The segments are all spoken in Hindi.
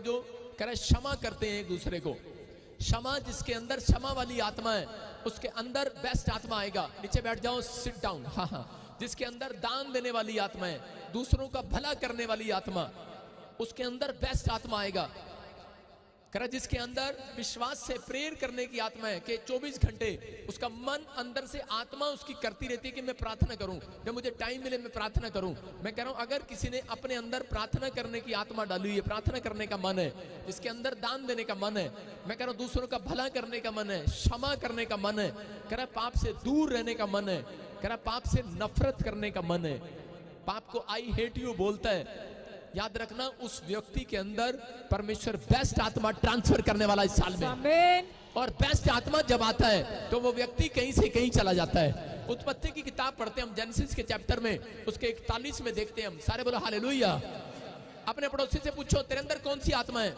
जो कह रहा क्षमा करते हैं एक दूसरे को, क्षमा, जिसके अंदर क्षमा वाली आत्मा है उसके अंदर बेस्ट आत्मा आएगा। नीचे बैठ जाओ, सिट डाउन। हाँ हाँ, जिसके अंदर दान देने वाली आत्मा है, दूसरों का भला करने वाली आत्मा, उसके अंदर बेस्ट आत्मा आएगा। कह रहा जिसके अंदर विश्वास से प्रेयर करने की आत्मा है कि 24 घंटे उसका मन अंदर से आत्मा उसकी करती रहती है कि मैं प्रार्थना करूं, जब मुझे टाइम मिले मैं प्रार्थना करूं। मैं कह रहा हूं अगर किसी ने अपने अंदर प्रार्थना करने की आत्मा डाली हुई है, प्रार्थना करने का मन है, जिसके अंदर दान देने का मन है, मैं कह रहा हूं दूसरों का भला करने का मन है, क्षमा करने का मन है, कह रहा पाप से दूर रहने का मन है, कह रहा पाप से नफरत करने का मन है, पाप को आई हेट यू बोलता है, याद रखना उस व्यक्ति के अंदर परमेश्वर बेस्ट आत्मा ट्रांसफर करने वाला इस साल में। और बेस्ट आत्मा जब आता है तो वो व्यक्ति कहीं से कहीं चला जाता है। उत्पत्ति की किताब पढ़ते हैं हम, जेनेसिस के चैप्टर में उसके 41 में देखते हैं हम। सारे बोलो हालेलुया। अपने पड़ोसी से पूछो तेरे अंदर कौन सी आत्मा है?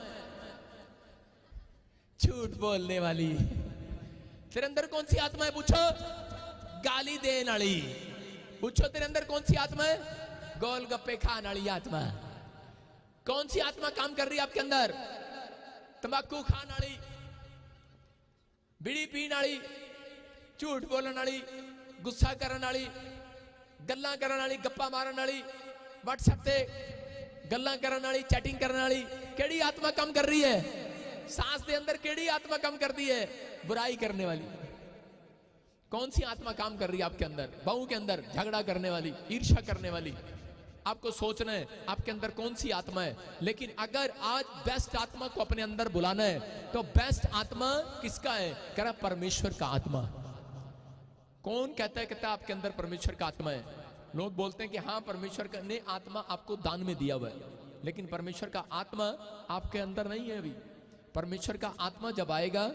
झूठ बोलने वाली। तेरे अंदर कौन सी आत्मा है? पूछो। गाली देने वाली। पूछो तेरे अंदर कौन सी आत्मा है? गोलगप्पे खाने वाली आत्मा। कौन सी आत्मा काम कर रही है आपके अंदर? तंबाकू खाने वाली, बीड़ी पीने वाली, झूठ बोलने वाली, गुस्सा करने वाली, गल्लां करने वाली, गप्पा मारने वाली, व्हाट्सएप पे गल्लां करने वाली, चैटिंग करने वाली, केड़ी आत्मा काम कर रही है? सांस के अंदर केड़ी आत्मा काम कर रही है? बुराई करने वाली। कौन सी आत्मा काम कर रही है आपके अंदर? बहू के अंदर झगड़ा करने वाली, ईर्ष्या करने वाली। आपको सोचना है आपके अंदर कौन सी आत्मा है। लेकिन अगर आज बेस्ट आत्मा को अपने अंदर बुलाना है तो बेस्ट आत्मा किसका है? कह रहा परमेश्वर का आत्मा। कौन कहता है? कहता है आपके अंदर परमेश्वर का आत्मा है। लोग बोलते हैं कि हाँ परमेश्वर का ने आत्मा आपको दान में दिया हुआ है, लेकिन परमेश्वर का आत्मा आपके अंदर नहीं है अभी। परमेश्वर का आत्मा जब आएगा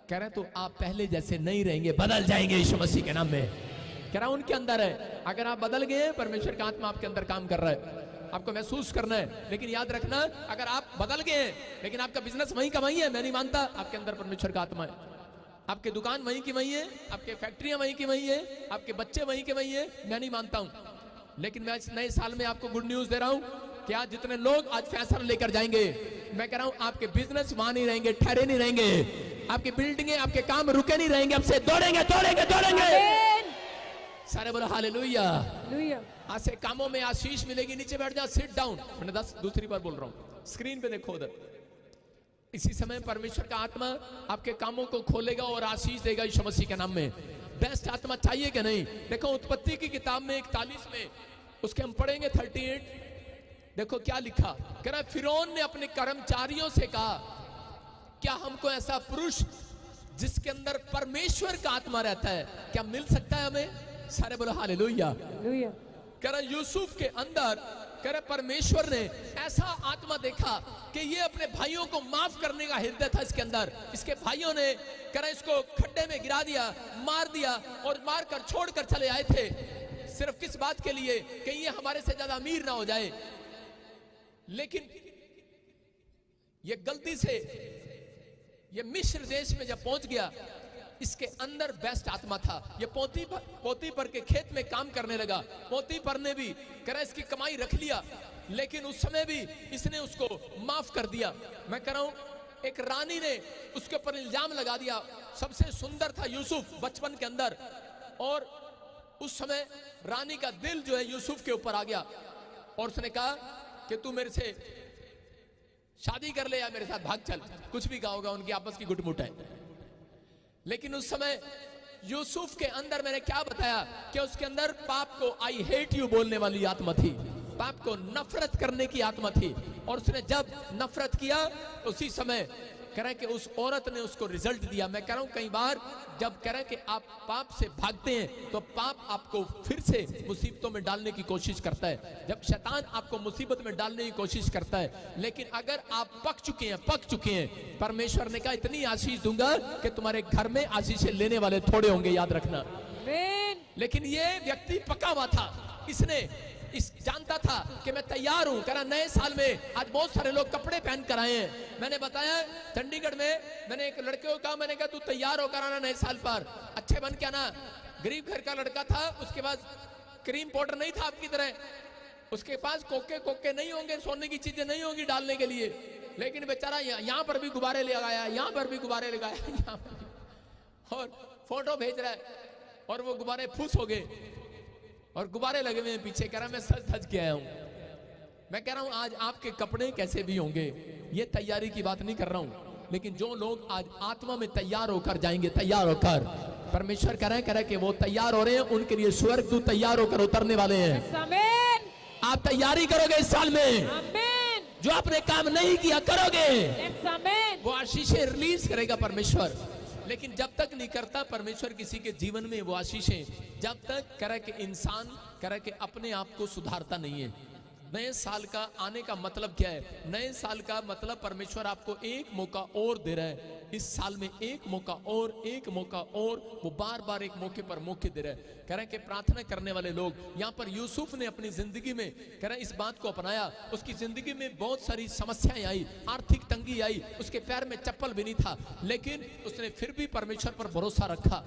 कह रहे तो आप पहले जैसे नहीं रहेंगे, बदल जाएंगे यीशु मसीह के नाम में। कह रहा उनके अंदर है। अगर आप बदल गए, परमेश्वर का आत्मा आपके अंदर काम कर रहा है, आपको महसूस करना है। लेकिन याद रखना अगर आप बदल गए लेकिन आपका बिजनेस वहीं का वहीं है, मैं नहीं मानता, आपके अंदर परमेश्वर का आत्मा है। आपके दुकान वहीं की वहीं है, आपके फैक्ट्रियां वहीं की वहीं है, आपके बच्चे वहीं के वहीं है, मैं नहीं मानता हूं। लेकिन मैं इस नए साल में आपको गुड न्यूज दे रहा हूं कि आज जितने लोग आज फैसला लेकर जाएंगे, मैं कह रहा हूं आपके बिजनेस वहां नहीं रहेंगे, ठहरे नहीं रहेंगे, आपकी बिल्डिंगे, आपके काम रुके नहीं रहेंगे, आपसे दौड़ेंगे दौड़ेंगे दौड़ेंगे। सारे बोलो हालेलुया। आज से कामों में आशीष मिलेगी। नीचे बैठ जा, सिट डाउन। मैंने दूसरी बार बोल रहा हूं, स्क्रीन पे देखो उधर। इसी समय परमेश्वर का आत्मा आपके कामों को खोलेगा और आशीष देगा यीशु मसीह के नाम में। बेस्ट आत्मा चाहिए कि नहीं? देखो उत्पत्ति की किताब में 41 में उसके हम पढ़ेंगे 38। देखो क्या लिखा। कह रहा फिरौन ने अपने कर्मचारियों से कहा क्या हमको ऐसा पुरुष जिसके अंदर परमेश्वर का आत्मा रहता है क्या मिल सकता है हमें? सारे बोलो हालेलुया। कह रहा यूसुफ के अंदर कह रहा परमेश्वर ने ऐसा आत्मा देखा कि ये अपने भाइयों को माफ करने का हृदय था इसके अंदर। इसके भाइयों ने कह रहा इसको खड्डे में गिरा दिया, मार दिया और मारकर छोड़कर चले आए थे। सिर्फ किस बात के लिए? कि ये हमारे से ज्यादा अमीर ना हो जाए। लेकिन ये गलती से ये मिस्र देश में जब पहुंच गया, इसके अंदर बेस्ट आत्मा था। ये पोतीपर के खेत में काम करने लगा। पोतीपर ने भी कह रहा इसकी कमाई रख लिया, लेकिन उस समय भी इसने उसको माफ कर दिया। मैं कह रहा हूं एक रानी ने उसके ऊपर इल्जाम लगा दिया। सबसे सुंदर था यूसुफ बचपन के अंदर, और उस समय रानी का दिल जो है यूसुफ के ऊपर आ गया और उसने कहा कि तू मेरे से शादी कर ले या मेरे साथ भाग चल। कुछ भी कहा होगा, उनकी आपस की गुटमुट है। लेकिन उस समय यूसुफ के अंदर मैंने क्या बताया कि उसके अंदर पाप को आई हेट यू बोलने वाली आत्मा थी, पाप को नफरत करने की आत्मा थी। और उसने जब नफरत किया उसी समय कह रहा है कि उस औरत ने उसको रिजल्ट दिया। मैं कह रहा हूं कई बार जब कह रहा है कि आप पाप से भागते हैं तो पाप आपको फिर से मुसीबतों में डालने की कोशिश करता है। जब शैतान आपको मुसीबत में डालने की कोशिश करता है, लेकिन अगर आप पक चुके हैं, परमेश्वर ने कहा इतनी आशीष दूंगा कि तुम्हारे घर में आशीष लेने वाले थोड़े होंगे, याद रखना। लेकिन ये व्यक्ति पका हुआ था, इसने जानता था कि मैं तैयार हूं। कह रहा नए साल में आज बहुत सारे लोग कपड़े पहन कर आए हैं। मैंने बताया चंडीगढ़ में मैंने एक लड़के को कहा, मैंने कहा तू तैयार होकर आना नए साल पर, अच्छे बन के आना। गरीब घर का लड़का था, उसके पास क्रीम पाउडर नहीं था आपकी तरह, उसके पास कोके नहीं होंगे, सोने की चीजें नहीं होंगी डालने के लिए। लेकिन बेचारा यहाँ पर भी गुब्बारे लगाया, यहाँ पर भी गुब्बारे लगाया, यहाँ पर भी, और फोटो भेज रहा है और वो गुब्बारे फूस हो गए और गुब्बारे लगे हुए हैं पीछे। कह रहा मैं सच धज के आया हूँ। मैं कह रहा हूँ आज आपके कपड़े कैसे भी होंगे, ये तैयारी की बात नहीं कर रहा हूँ, लेकिन जो लोग आज आत्मा में तैयार होकर जाएंगे, तैयार होकर, परमेश्वर कह रहे हैं कि वो तैयार हो रहे हैं, उनके लिए स्वर्गदूत तैयार होकर उतरने वाले हैं। आप तैयारी करोगे इस साल में, जो आपने काम नहीं किया करोगे, वो आशीषें रिलीज करेगा परमेश्वर। लेकिन जब तक नहीं करता परमेश्वर किसी के जीवन में वो आशीषें, जब तक करे कि इंसान करे कि अपने आप को सुधारता नहीं है। नए साल का आने का मतलब क्या है? नए साल का मतलब परमेश्वर आपको एक मौका और दे रहा है। इस साल में एक मौका और, एक मौका और, वो बार बार एक मौके पर मौके दे रहा है। कह रहे हैं कि प्रार्थना करने वाले लोग, यहाँ पर यूसुफ ने अपनी जिंदगी में कह रहे हैं इस बात को अपनाया। उसकी जिंदगी में बहुत सारी समस्याएं आई, आर्थिक तंगी आई, उसके पैर में चप्पल भी नहीं था, लेकिन उसने फिर भी परमेश्वर पर भरोसा रखा।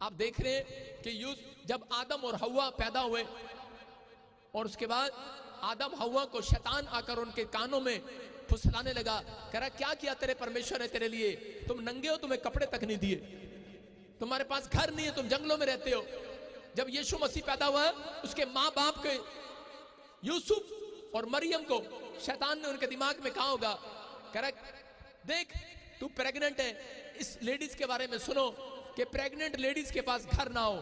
आप देख रहे हैं कि जब आदम और हव्वा पैदा हुए और उसके बाद आदम हव्वा को शैतान आकर उनके कानों में फुसलाने लगा, कह रहा क्या किया तेरे परमेश्वर ने तेरे लिए? तुम नंगे हो, तुम्हें कपड़े तक नहीं दिए, तुम्हारे पास घर नहीं है, तुम जंगलों में रहते हो। जब यीशु मसीह पैदा हुआ, उसके माँ बाप के यूसुफ और मरियम को शैतान ने उनके दिमाग में कहा होगा, कह रहा देख तू प्रेग्नेंट है, इस लेडीज के बारे में सुनो कि प्रेग्नेंट लेडीज के पास घर ना हो,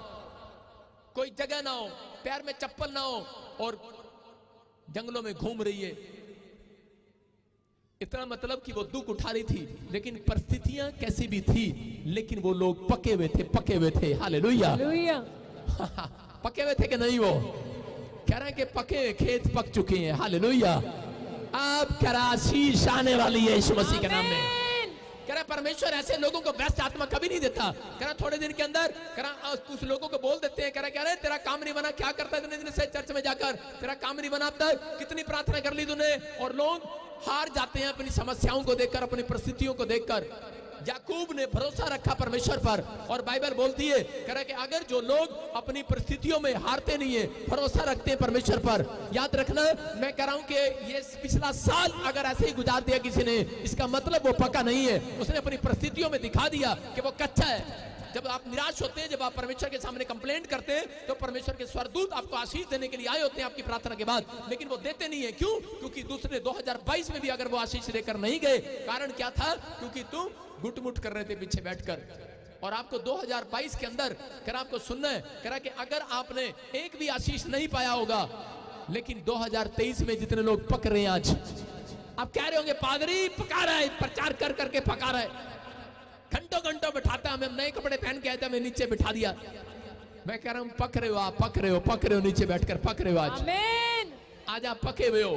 कोई जगह ना हो, पैर में चप्पल ना हो और जंगलों में घूम रही है। इतना मतलब कि वो दुख उठा रही थी, लेकिन परिस्थितियां कैसी भी थी, लेकिन वो लोग पके हुए थे, पके हुए थे। हालेलुया, पके हुए थे कि नहीं? वो कह रहे हैं कि पके खेत पक चुके हैं। हालेलुया, अब आशीष आने वाली है यीशु मसीह के नाम में। कह रहा परमेश्वर ऐसे लोगों को बेस्ट आत्मा कभी नहीं देता। कह रहा थोड़े दिन के अंदर कह रहा कुछ लोगों को बोल देते हैं, कह रहा तेरा काम नहीं बना, क्या करता है इतने दिन से चर्च में जाकर, तेरा काम नहीं बना, अब तक कितनी प्रार्थना कर ली तूने। और लोग हार जाते हैं अपनी समस्याओं को देखकर, अपनी परिस्थितियों को देखकर। याकूब ने भरोसा रखा परमेश्वर पर, और बाइबल बोलती है कह रहा कि अगर जो लोग अपनी परिस्थितियों में हारते नहीं है, भरोसा रखते हैं परमेश्वर पर, याद रखना मैं कह रहा हूं कि ये पिछला साल अगर ऐसे ही गुजार दिया किसी ने, इसका मतलब वो पक्का नहीं है। उसने अपनी परिस्थितियों में दिखा दिया कि वो कच्चा है। जब आप निराश होते हैं, जब आप परमेश्वर के सामने कंप्लेंट करते हैं, तो परमेश्वर के स्वर्गदूत आपको आशीष देने के लिए आए होते हैं आपकी प्रार्थना के बाद, लेकिन वो देते नहीं है। क्यों? क्योंकि दूसरे 2022 में भी अगर वो आशीष देकर नहीं गए, कारण क्या था? क्योंकि तुम गुटमुट कर रहे थे पीछे बैठकर। और आपको 2022 के अंदर कर आपको सुनना है, कह रहा कि अगर आपने एक भी आशीष नहीं पाया होगा, लेकिन 2023 में जितने लोग पक रहे हैं आज, आप कह रहे होंगे पादरी पका रहा है, प्रचार कर करके पका रहा है, घंटों घंटों बिठाता, हमें नए कपड़े पहन के आए थे, हमें नीचे बिठा दिया। मैं कह रहा हूं पक रहे हो आप, पक रहे हो, पक रहे हो, नीचे बैठकर पक रहे हो आज। आमीन। आज आप पके हुए हो।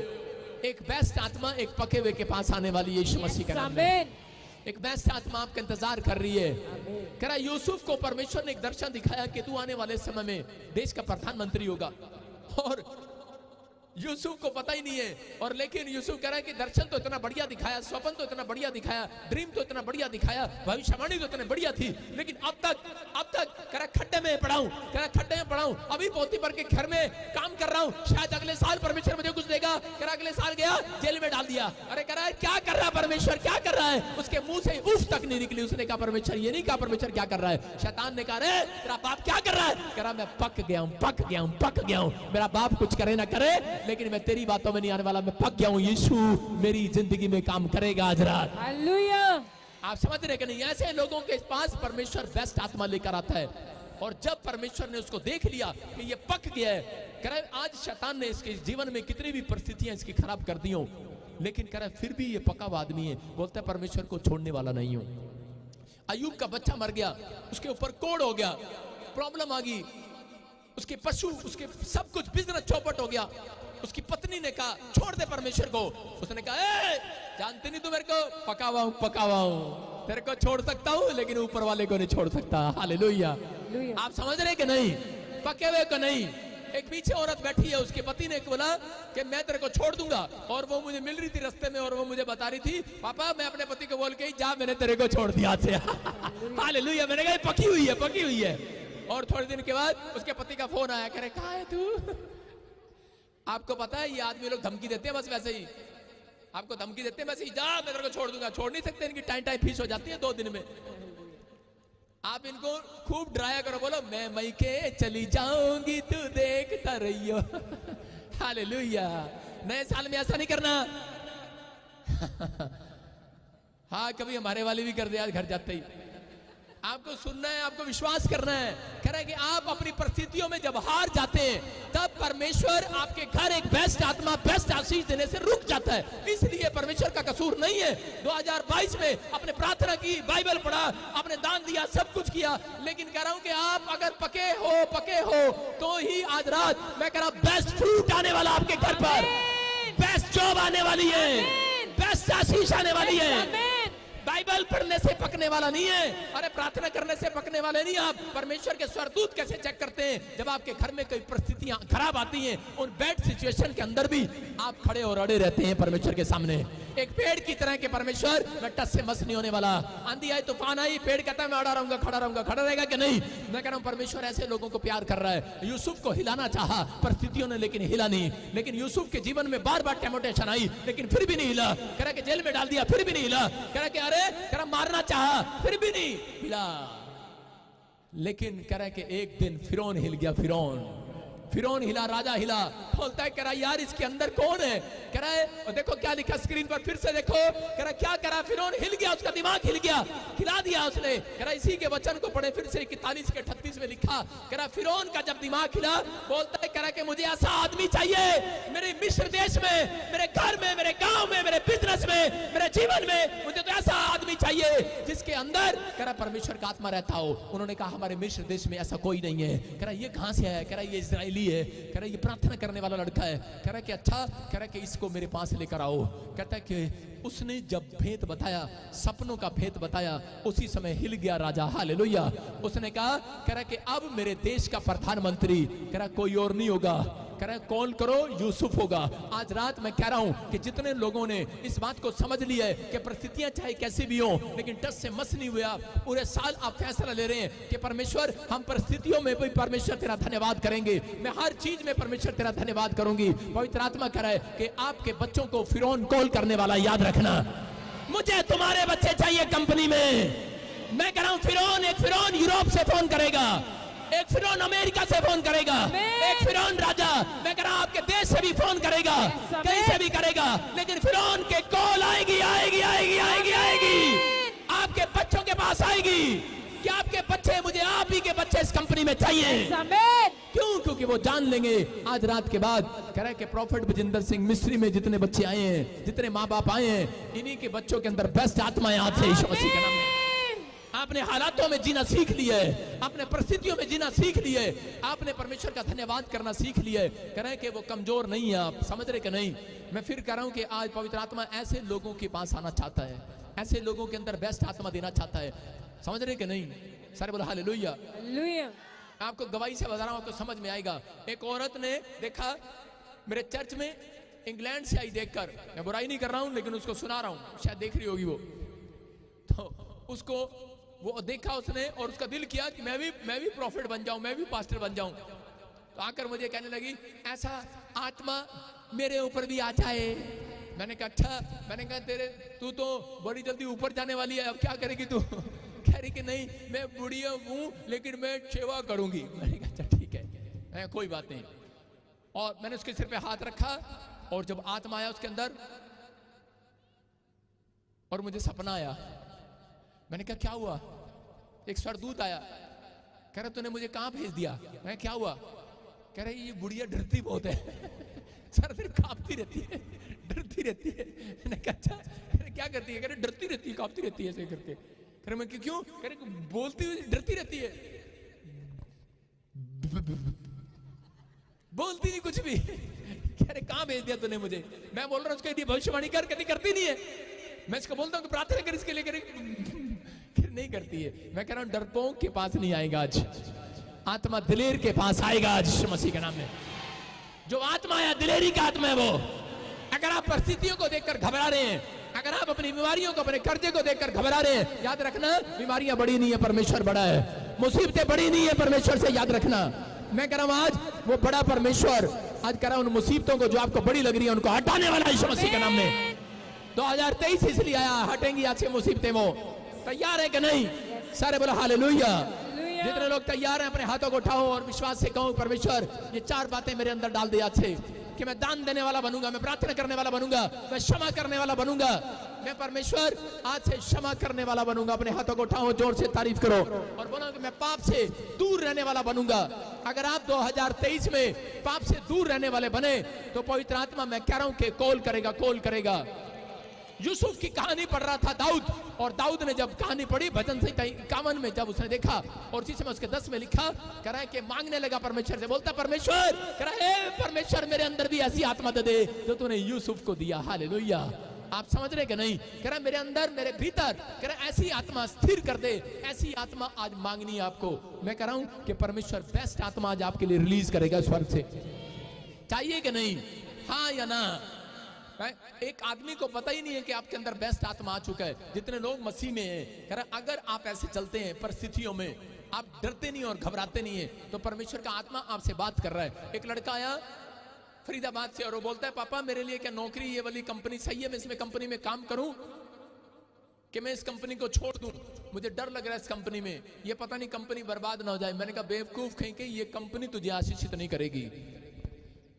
एक बेस्ट आत्मा एक पके हुए के पास आने वाली है यीशु मसीह के नाम में। एक बेस्ट आत्मा आपका इंतजार कर रही है। कह रहा यूसुफ को परमेश्वर ने एक दर्शन दिखाया कि तू आने वाले समय में देश का प्रधानमंत्री होगा, और यूसुफ को पता ही नहीं है। और लेकिन यूसुफ कह रहा है कि दर्शन तो इतना बढ़िया दिखाया, स्वप्न तो इतना बढ़िया दिखाया, ड्रीम तो इतना बढ़िया दिखाया, भविष्यवाणी तो इतनी बढ़िया थी, लेकिन अब तक कह रहा खड्डे में पड़ा हूं, कह रहा खड्डे में पड़ा हूं, अभी पोती भर के घर में काम कर रहा हूं, शायद अगले साल परमेश्वर मुझे कुछ देगा। कह रहा अगले साल गया जेल में डाल दिया। अरे कह रहा है क्या कर रहा है परमेश्वर, क्या कर रहा है? उसके मुंह से उफ तक नहीं निकली। उसने कहा परमेश्वर ये नहीं कहा, परमेश्वर क्या कर रहा है? शैतान ने कहा रे तेरा बाप क्या कर रहा है? कह रहा मैं पक गया हूं, पक गया हूं, पक गया हूं। मेरा बाप कुछ करे ना करे, लेकिन मैं तेरी बातों में नहीं आने वाला, मैं पक गया हूं। यीशु मेरी जिंदगी में काम करेगा आज रात। हालेलुया। आप समझ रहे कि नहीं? ऐसे लोगों के पास परमेश्वर बेस्ट आत्मा लेकर आता है, और जब परमेश्वर ने उसको देख लिया कि ये पक गया है, कह रहा है आज शैतान ने इसके जीवन में कितनी भी परिस्थितियां इसकी खराब कर दी हो, लेकिन कह रहा है फिर भी ये पका हुआ आदमी है, बोलता है परमेश्वर को छोड़ने वाला नहीं हूं। अय्यूब का बच्चा मर गया, उसके ऊपर कोड़ हो गया, प्रॉब्लम आ गई, उसके पशु, उसके सब कुछ बिजनेस चौपट हो गया। उसकी पत्नी ने कहा छोड़ दे परमेश्वर को। उसने कहा ए, जानते नहीं तू मेरे को पका हुआ हूं, तेरे को छोड़ सकता हूं, लेकिन ऊपर वाले को नहीं छोड़ सकता। हालेलुया। आप समझ रहे कि नहीं? पके हुए को नहीं। एक पीछे औरत बैठी है, उसके पति ने बोला कि मैं तेरे को छोड़ दूंगा, और वो मुझे मिल रही थी रास्ते में, और वो मुझे बता रही थी पापा मैं अपने पति को बोल के जा मैंने तेरे को छोड़ दिया से। हालेलुया। मैंने कहा पकी हुई है, पकी हुई है। और थोड़े दिन के बाद उसके पति का फोन आया, कह रहे कहाँ है तू? आपको पता है ये आदमी लोग धमकी देते हैं बस वैसे ही, आपको धमकी देते हैं मैं जा मैं तेरे को छोड़ दूंगा, छोड़ नहीं सकते, इनकी टाइम टाइम फीस हो जाती है 2 दिन में। आप इनको खूब डराया करो, बोलो मैं मैके चली जाऊंगी तू देखता रहियो। हालेलुया। नए साल में ऐसा नहीं करना। हाँ कभी हमारे वाले भी कर दे आज घर जाते ही। आपको सुनना है, आपको विश्वास करना है। कह रहे हैं कि आप अपनी परिस्थितियों में जब हार जाते हैं तब परमेश्वर आपके घर एक बेस्ट आत्मा, बेस्ट आशीष देने से रुक जाता है। इसलिए परमेश्वर का कसूर नहीं है। 2022 में आपने प्रार्थना की, बाइबल पढ़ा, आपने दान दिया, सब कुछ किया, लेकिन कह रहा हूं कि आप अगर पके हो तो ही आज रात मैं कह रहा हूं बेस्ट फ्रूट आने वाला आपके घर पर, बेस्ट जॉब आने वाली है, बेस्ट आशीष आने वाली है। बाइबल पढ़ने से पकने वाला नहीं है, अरे प्रार्थना करने से पकने वाले नहीं। आप परमेश्वर के स्वरदूत कैसे चेक करते हैं? जब आपके घर में कोई परिस्थितियां खराब आती हैं, उन बैड सिचुएशन के अंदर भी आप खड़े और अड़े रहते हैं परमेश्वर के सामने। एक पेड़ की तरह के परमेश्वर, मैं टस से मस नहीं होने वाला। आंधी आई, तूफान आई, पेड़ कहता है मैं अड़ा रहूंगा, खड़ा रहूंगा। खड़ा रहेगा कि नहीं? मैं कह रहा हूं परमेश्वर ऐसे लोगों को प्यार कर रहा है। यूसुफ को हिलाना चाहा परिस्थितियों ने, लेकिन हिला नहीं। लेकिन यूसुफ के जीवन में बार बार टेम्पटेशन आई, लेकिन फिर भी नहीं हिला। कह रहा कि जेल में डाल दिया, फिर भी नहीं हिला। कह रहा कि अरे मारना चाहा, फिर भी नहीं हिला। लेकिन कह रहा कि एक दिन फिरौन हिल गया। फिरौन हिला, राजा हिला। बोलता है कह रहा यार इसके अंदर कौन है? कह रहा है और देखो क्या लिखा स्क्रीन पर, फिर से देखो। कह रहा क्या करा? फिरौन हिल गया, उसका दिमाग हिल गया, हिला दिया उसने। कह रहा इसी के वचन को पढ़े फिर से 41 के 38 में लिखा। कह रहा फिरौन का जब दिमाग हिला, बोलता है कह रहा कि मुझे ऐसा आदमी चाहिए मेरे मिस्र देश में, मेरे घर में, मेरे गांव में, मेरे बिजनेस में, मेरे जीवन में। मुझे तो ऐसा आदमी चाहिए जिसके अंदर कह रहा परमेश्वर का आत्मा रहता हो। उन्होंने कहा हमारे मिस्र देश में ऐसा कोई नहीं है। कह रहा ये कहां से है? कह रहा ये इजराइली है। कह रहा ये प्रार्थना करने वाला लड़का है। कह रहा कि अच्छा, कह रहा कि इसको मेरे पास लेकर आओ। कहता है कि उसने जब भेद बताया, सपनों का भेद बताया, उसी समय हिल गया राजा। हालेलुया। उसने कहा कह रहा कि अब मेरे देश का प्रधानमंत्री कह रहा कोई और नहीं होगा, कह रहा कॉल करो यूसुफ होगा। आज रात मैं कह रहा हूं कि जितने लोगों ने इस बात को समझ लिया है कि परिस्थितियां चाहे कैसी भी हो, लेकिन टस से मस नहीं हुआ, पूरे साल आप फैसला ले रहे हैं कि परमेश्वर हम परिस्थितियों में भी परमेश्वर तेरा धन्यवाद करेंगे, मैं हर चीज में परमेश्वर तेरा धन्यवाद करूंगी। पवित्र आत्मा कह रहा है कि आपके बच्चों को फिरौन कॉल करने वाला याद रखना। मुझे तुम्हारे बच्चे चाहिए कंपनी में। मैं कह रहा हूं एक फिरौन यूरोप से फोन करेगा, एक फिरौन अमेरिका से फोन करेगा, एक फिरौन राजा मैं कह रहा हूं आपके देश से भी फोन करेगा, कहीं से भी करेगा, लेकिन फिरौन के कॉल आएगी आएगी आएगी आएगी आएगी आपके बच्चों के पास आएगी कि आपके बच्चे, मुझे आप ही के बच्चे इस कंपनी में चाहिए। क्यों? क्योंकि वो जान लेंगे आज रात के बाद। कह रहा है कि प्रॉफिट बजिंदर सिंह मिस्री में जितने बच्चे आए हैं, जितने माँ बाप आए हैं, इन्हीं के बच्चों के अंदर बेस्ट आत्माएं आज से यीशु मसीह के नाम में। आपने हालातों में जीना सीख लिया है, आपने परिस्थितियों में जीना सीख लिया है, आपने परमेश्वर का धन्यवाद करना सीख लिया है। कह रहे हैं कि वो कमजोर नहीं है, आप समझ रहे कि नहीं? मैं फिर कह रहा हूं कि आज पवित्र आत्मा ऐसे लोगों के पास आना चाहता है, ऐसे लोगों के अंदर बेस्ट आत्मा देना चाहता है। समझ रहे कि नहीं? सारे बोला हालेलुया। आपको गवाही से बता रहा हूं, आपको समझ में आएगा। एक औरत ने देखा मेरे चर्च में, इंग्लैंड से आई देखकर, मैं बुराई नहीं कर रहा हूं लेकिन उसको सुना रहा हूं, शायद देख रही होगी वो। तो उसको वो देखा उसने और उसका दिल किया कि मैं भी प्रॉफिट बन जाऊं, मैं भी पास्टर बन जाऊं। तो आकर मुझे कहने लगी ऐसा आत्मा मेरे ऊपर भी आ जाए। मैंने कहा अच्छा। मैंने कहा तू तो बड़ी जल्दी ऊपर जाने वाली है, अब क्या करेगी तू? कह रही कि नहीं मैं बुढ़िया हूं लेकिन मैं सेवा करूंगी। मैंने कहा अच्छा ठीक है, कोई बात नहीं। और मैंने उसके सिर पे हाथ रखा और जब आत्मा आया उसके अंदर और मुझे सपना आया। मैंने कहा क्या हुआ? एक स्वर्गदूत आया, कह रहा तूने मुझे कहां भेज दिया? मैं क्या हुआ? कह रहा ये बुढ़िया डरती बहुत है, सर फिर कांपती रहती है, डरती रहती है। मैंने कहा अच्छा क्या करती है? कह रहे डरती रहती है, कांपती रहती है ऐसे करके। कह रहे मैं क्यों? कह रहे बोलती हुई डरती रहती है, बोलती नहीं कुछ भी। कह रहे कहां भेज दिया तूने मुझे? मैं बोल रहा हूं उसके लिए भविष्यवाणी कर, कभी करती नहीं है। मैं इसको बोलता हूं कि प्रार्थना कर इसके लिए, फिर नहीं करती है। मैं कह रहा हूं डरपोक के पास नहीं आएगा आज, आत्मा दिलेर के पास आएगा आज यीशु मसीह के नाम में। जो आत्मा है दिलेरी का आत्मा है वो। अगर आप परिस्थितियों को देखकर घबरा रहे हैं, अगर आप अपनी बीमारियों को, अपने कर्जे को देखकर घबरा रहे हैं, याद रखना बीमारियां बड़ी नहीं है, परमेश्वर बड़ा है। मुसीबतें बड़ी नहीं है, परमेश्वर से याद रखना। मैं कह रहा हूं आज वो बड़ा परमेश्वर, आज कह रहा हूं उन मुसीबतों को जो आपको बड़ी लग रही है उनको हटाने वाला यीशु मसीह के नाम में। 2023 इसलिए आया, हटेंगी अच्छी मुसीबतें वो। तैयार है कि नहीं? सारे बोलो हालेलुया। जितने लोग तैयार हैं अपने हाथों को उठाओ और विश्वास से कहो परमेश्वर ये 4 बातें मेरे अंदर डाल दे आज से, कि मैं दान देने वाला बनूंगा, मैं प्रार्थना करने वाला बनूंगा, मैं क्षमा करने वाला बनूंगा, मैं परमेश्वर आज से क्षमा करने वाला बनूंगा। अपने हाथों को उठाओ, जोर से तारीफ करो और बोलो कि मैं पाप से दूर रहने वाला बनूंगा। अगर आप 2023 में पाप से दूर रहने वाले बने तो पवित्र आत्मा मैं कह रहा हूं कि कॉल करेगा, कॉल करेगा। यूसुफ की कहानी पढ़ रहा था दाऊद, और दाऊद ने जब कहानी पढ़ी भजन संहिता 51 में, जब उसने देखा और इसी में उसके 10 में लिखा, कह रहा है कि मांगने लगा परमेश्वर से, बोलता परमेश्वर, कह रहा है परमेश्वर मेरे अंदर भी ऐसी आत्मा दे दे जो तूने यूसुफ को दिया। हालेलुया। आप समझ रहे कि नहीं? कह रहा मेरे अंदर, मेरे भीतर, कह रहा ऐसी आत्मा स्थिर कर दे, ऐसी आत्मा आज मांगनी है आपको। मैं कह रहा हूं कि परमेश्वर बेस्ट आत्मा आज आपके लिए रिलीज करेगा स्वर्ग से। चाहिए कि नहीं? हाँ या ना? एक आदमी को पता ही नहीं है कि आपके अंदर बेस्ट आत्मा आ चुका है। जितने लोग मसीह में हैं, कह रहा अगर आप ऐसे चलते हैं परिस्थितियों में, आप डरते नहीं और घबराते नहीं है, तो परमेश्वर का आत्मा आपसे बात कर रहा है। एक लड़का आया फरीदाबाद से और वो बोलता है पापा मेरे लिए क्या नौकरी ये वाली कंपनी सही है, मैं इसमें कंपनी में काम करूं कि मैं इस कंपनी को छोड़ दूं? मुझे डर लग रहा है इस कंपनी में, ये पता नहीं कंपनी बर्बाद ना हो जाए। मैंने कहा बेवकूफ कहीं के, ये कंपनी तुझे आशीषित नहीं करेगी,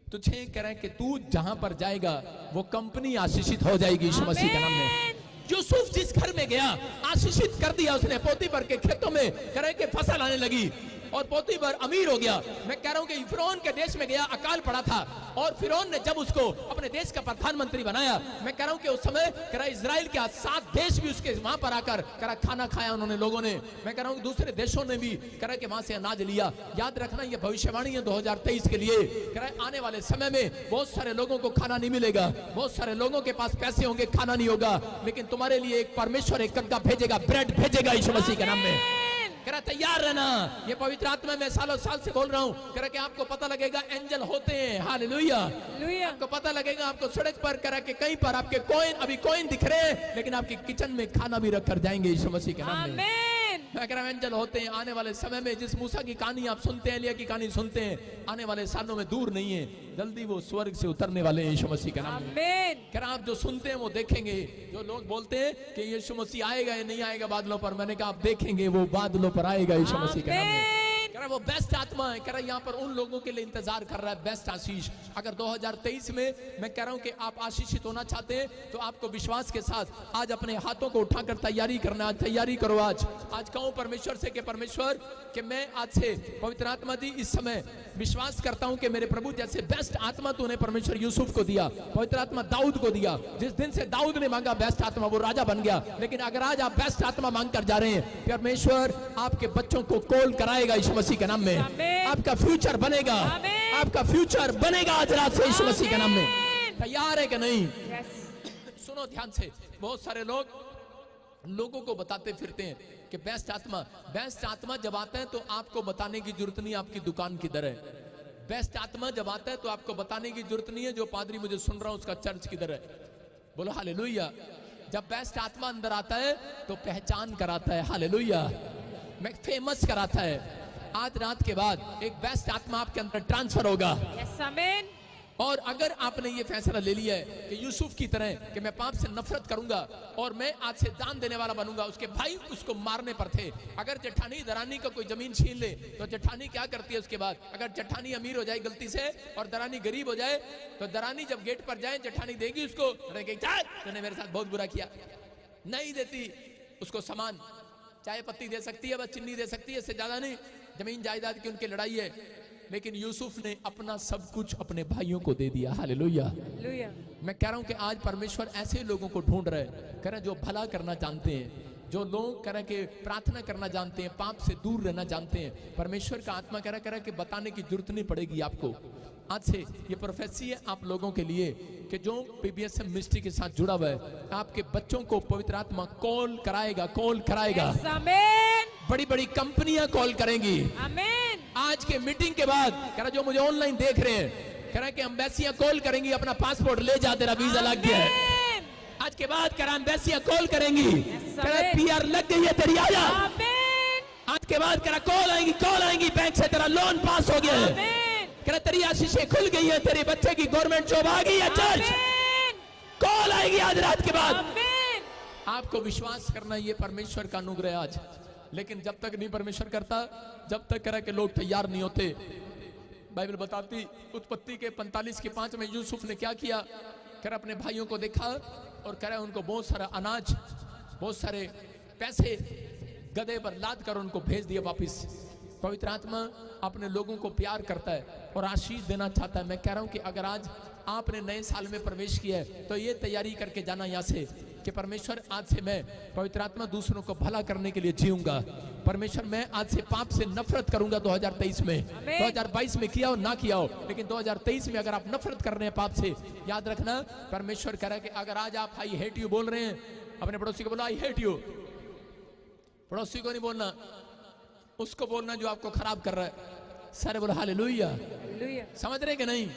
तुझे कह रहा है कि तू जहां पर जाएगा वो कंपनी आशीषित हो जाएगी यीशु मसीह के नाम में। यूसुफ जिस घर में गया आशीषित कर दिया उसने। पोतीफर के खेतों में कह रहे कि फसल आने लगी और पोतीफर अमीर हो गया। मैं कह रहा हूं कि फिरौन के देश में गया, अकाल पड़ा था और फिरौन ने जब उसको अपने देश का प्रधानमंत्री बनाया, मैं कह रहा हूं कि उस समय कह रहा इजराइल के 7 देश भी उसके वहां पर आकर कह रहा खाना खाया उन्होंने, लोगों ने। मैं कह रहा हूं दूसरे देशों ने भी कह रहा कि वहां से अनाज लिया। याद रखना ये भविष्यवाणी है 2023 के लिए। कह रहा आने वाले समय में बहुत सारे लोगों को खाना नहीं मिलेगा, बहुत सारे लोगों के पास पैसे होंगे, खाना नहीं होगा, लेकिन तुम्हारे लिए एक परमेश्वर एक कग्गा भेजेगा, ब्रेड भेजेगा यीशु मसीह के नाम में। कह रहा तैयार रहना। ये पवित्र आत्मा में सालों साल से बोल रहा हूं। कह रहा कि आपको पता लगेगा एंजल होते हैं। हालेलुया। आपको पता लगेगा, आपको सड़क पर कह रहा कि कहीं पर आपके कॉइन, अभी कॉइन दिख रहे हैं लेकिन आपके किचन में खाना भी रख कर जाएंगे यीशु मसीह के नाम में। मैं कह रहा हूं एंजल होते हैं आने वाले समय में। जिस मूसा की कहानी आप सुनते हैं, एलिया की कहानी सुनते हैं, आने वाले सालों में दूर नहीं है, जल्दी वो स्वर्ग से उतरने वाले हैं यीशु मसीह के नाम में। कह रहा आप जो सुनते हैं वो देखेंगे। जो लोग बोलते हैं कि यीशु मसीह आएगा या नहीं आएगा बादलों पर, मैंने कहा आप देखेंगे वो बादलों पर आएगा यीशु मसीह के नाम में। कह रहा वो बेस्ट आत्मा है। कह रहा यहाँ पर उन लोगों के लिए इंतजार कर रहा है बेस्ट आशीष। अगर 2023 में मैं कह रहा हूं कि आप आशीषित होना चाहते हैं तो आपको विश्वास के साथ आज अपने हाथों को उठाकर तैयारी करना। आज तैयारी करो। आज कहूं परमेश्वर से कि परमेश्वर कि मैं आज से पवित्र आत्मा जी इस समय विश्वास करता हूं कि मेरे प्रभु जैसे बेस्ट आत्मा तूने परमेश्वर यूसुफ को दिया, पवित्र आत्मा दाऊद को दिया। जिस दिन से दाऊद ने मांगा बेस्ट आत्मा वो राजा बन गया। लेकिन अगर आज आप बेस्ट आत्मा मांग कर जा रहे हैं, परमेश्वर आपके बच्चों को कॉल कराएगा यीशु मसीह के नाम में। आपका फ्यूचर बनेगा, आपका फ्यूचर बनेगा आज रात से यीशु मसीह के नाम में। तैयार है कि नहीं? सुनो ध्यान से। बहुत सारे लोगों को बताते फिरते हैं कि बेस्ट आत्मा जब आता है तो आपको बताने की जरूरत नहीं, आपकी दुकान किधर है। बेस्ट आत्मा जब आता है तो आपको बताने की जरूरत नहीं है जो पादरी मुझे सुन रहा हूं उसका चर्च किधर है। बोलो हालेलुया। जब बेस्ट आत्मा अंदर आता है तो पहचान कराता है। हालेलुया। मैं फेमस कराता है। आज रात के बाद एक बेस्ट आत्मा आपके अंदर ट्रांसफर होगा। यस आमीन। और अगर आपने ये फैसला ले लिया है कि यूसुफ की तरह कि मैं पाप से नफरत करूंगा और मैं आज से दान देने वाला बनूंगा। उसके भाई उसको मारने पर थे। अगर जेठानी दरानी का कोई जमीन छीन ले तो जेठानी क्या करती है उसके बाद? अगर जेठानी अमीर हो जाए गलती से और दरानी गरीब हो जाए तो दरानी जब गेट पर जाए जेठानी देगी उसको, तूने मेरे साथ बहुत बुरा किया, नहीं देती उसको सामान, चाय पत्ती दे सकती है, बस चीनी दे सकती है, इससे ज्यादा नहीं। जमीन जायदाद की उनकी लड़ाई है। लेकिन यूसुफ ने अपना सब कुछ अपने भाइयों को दे दिया। हालेलुया। मैं कह रहा हूं कि आज परमेश्वर ऐसे लोगों को ढूंढ रहे हैं, कह रहे जो भला करना जानते हैं, जो लोग कह रहे कि प्रार्थना करना जानते हैं, पाप से दूर रहना जानते हैं। परमेश्वर का आत्मा कह रहा है कि बताने की जरूरत नहीं पड़ेगी आपको। आज से ये प्रोफेसी है आप लोगों के लिए कि जो पीबीएसएम मिनिस्ट्री के साथ जुड़ा हुआ है, आपके बच्चों को पवित्र आत्मा कॉल कराएगा। बड़ी बड़ी कंपनियां कॉल करेंगी। आमीन। आज के मीटिंग के बाद कह रहा जो मुझे ऑनलाइन देख रहे हैं, कह रहा कि एम्बेसियां कॉल करेंगी, अपना पासपोर्ट ले जा, तेरा वीजा लग गया है। आज के बाद कह रहा एम्बेसियां कॉल करेंगी, कह रहा पीआर लग गई है तेरी, आजा। आज के बाद कह रहा कॉल आएंगी बैंक से, तेरा लोन पास हो गया है, कह रहा तेरी आशीषें खुल गई है, तेरे बच्चे की गवर्नमेंट जॉब आ गई है। चर्च कॉल आएगी आज रात के बाद। आपको विश्वास करना ये परमेश्वर का अनुग्रह आज। लेकिन जब तक नहीं परमेश्वर करता, जब तक कह के लोग तैयार नहीं होते। बाइबल बताती उत्पत्ति के 45 के 5 में यूसुफ ने क्या किया, कह अपने भाइयों को देखा और कह उनको बहुत सारा अनाज, बहुत सारे पैसे गधे पर लाद कर उनको भेज दिया वापिस। पवित्र आत्मा अपने लोगों को प्यार करता है और आशीष देना चाहता है। मैं कह रहा हूं कि अगर आज आपने नए साल में प्रवेश किया है तो ये तैयारी करके जाना यहाँ से कि परमेश्वर आज से मैं पवित्र आत्मा दूसरों को भला करने के लिए जीऊंगा। परमेश्वर मैं आज से पाप से नफरत करूंगा 2023 में। 2022 में किया हो ना किया हो, लेकिन 2023 में अगर आप नफरत कर रहे हैं पाप से, याद रखना परमेश्वर कह रहा है कि अगर आज आप आई हेट यू बोल रहे हैं, अपने पड़ोसी को बोलो आई हेट यू। पड़ोसी को नहीं बोलना, उसको बोलना जो आपको खराब कर रहा है। सारे बोलो हालेलुया। समझ रहे कि नहीं?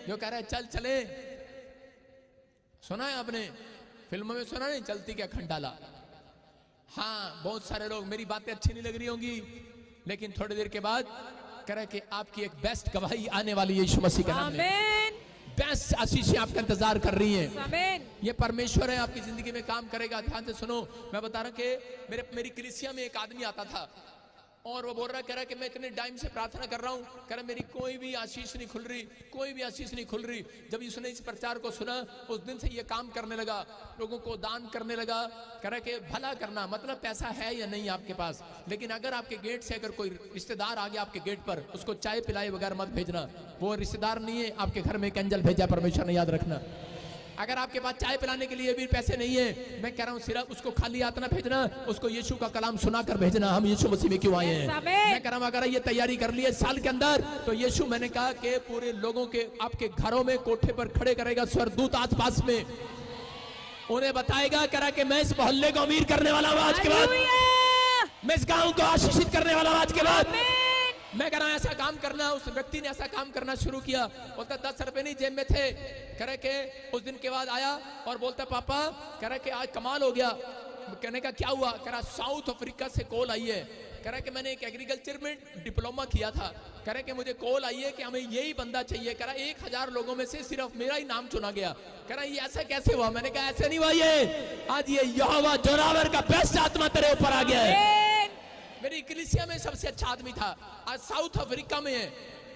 जो कह रहा है चल चले, सुना है आपने फिल्मों में, सुना नहीं चलती क्या खंडाला। हाँ, बहुत सारे लोग, मेरी बातें अच्छी नहीं लग रही होंगी, लेकिन थोड़ी देर के बाद कह रहे कि आपकी एक बेस्ट गवाही आने वाली है यीशु मसीह के नाम में। बेस्ट आशीषें आपका इंतजार कर रही हैं। ये परमेश्वर है आपकी जिंदगी में काम करेगा। ध्यान से सुनो, मैं बता रहा कि मेरी कलीसिया में एक आदमी आता था और वो बोल रहा, कह रहा कि मैं इतने टाइम से प्रार्थना कर रहा हूँ, कह रहा मेरी कोई भी आशीष नहीं खुल रही, कोई भी आशीष नहीं खुल रही। जब उसने इस प्रचार को सुना, उस दिन से ये काम करने लगा, लोगों को दान करने लगा। कह रहा कि भला करना मतलब पैसा है या नहीं आपके पास, लेकिन अगर आपके गेट से अगर कोई रिश्तेदार आ गया आपके गेट पर, उसको चाय पिलाए बगैर मत भेजना। वो रिश्तेदार नहीं है, आपके घर में एक एंजल भेजा परमेश्वर ने, याद रखना। अगर आपके पास चाय पिलाने के लिए भी पैसे नहीं है, मैं कह रहा हूँ सिर्फ उसको खाली हाथ ना भेजना, उसको यीशु का कलाम सुनाकर भेजना। हम यीशु मसीह में क्यों आए हैं। मैं कह रहा हूँ अगर ये तैयारी कर ली है साल के अंदर, तो यीशु, मैंने कहा कि पूरे लोगों के आपके घरों में कोठे पर खड़े करेगा स्वर्गदूत आसपास में, उन्हें बताएगा कह रहा कि मैं इस मोहल्ले को अमीर करने वाला हूँ आज के बाद, मैं इस गाँव को आशीषित करने वाला हूँ आज के बाद। मैं कह रहा हूं ऐसा काम करना। उस व्यक्ति ने ऐसा काम करना शुरू किया। बोलता 10 रुपए नहीं जेब में थे। कह रहे के उस दिन के बाद आया और बोलता पापा, कह रहे कि आज कमाल हो गया। कहने का क्या हुआ? कह रहा साउथ अफ्रीका से कॉल आई है। कह रहा कि मैंने एक एग्रीकल्चर में डिप्लोमा किया था। कह रहे कि मुझे कॉल आई है कि हमें यही बंदा चाहिए। कह रहा 1000 लोगों में से सिर्फ मेरा ही नाम चुना गया। कह रहा ये ऐसा कैसे हुआ? मैंने कहा ऐसे नहीं हुआ, ये आज ये यहोवा जोरावर का बेस्ट आत्मा तेरे ऊपर आ गया है। मेरी कलीसिया में सबसे अच्छा आदमी था, आज साउथ अफ्रीका में है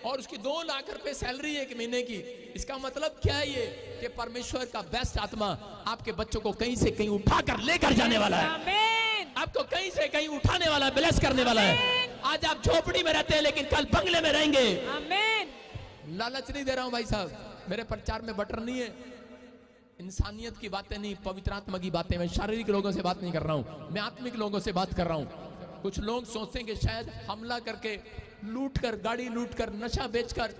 और उसकी 2 लाख रुपए सैलरी है 1 महीने की। इसका मतलब क्या है ये कि परमेश्वर का बेस्ट आत्मा आपके बच्चों को कहीं से कहीं उठाकर लेकर जाने वाला है, आपको कहीं से कहीं उठाने वाला है, ब्लेस करने वाला है। आज आप झोपड़ी में रहते हैं लेकिन कल बंगले में रहेंगे। लालच नहीं दे रहा हूं भाई साहब, मेरे प्रचार में बटर नहीं है, इंसानियत की बातें नहीं, पवित्र आत्मा की बातें। मैं शारीरिक लोगों से बात नहीं कर रहा हूं, मैं आत्मिक लोगों से बात कर रहा हूं। कुछ लोग सोचते हैं कि शायद हमला करके, लूट कर, गाड़ी लूट कर, नशा बेचकर,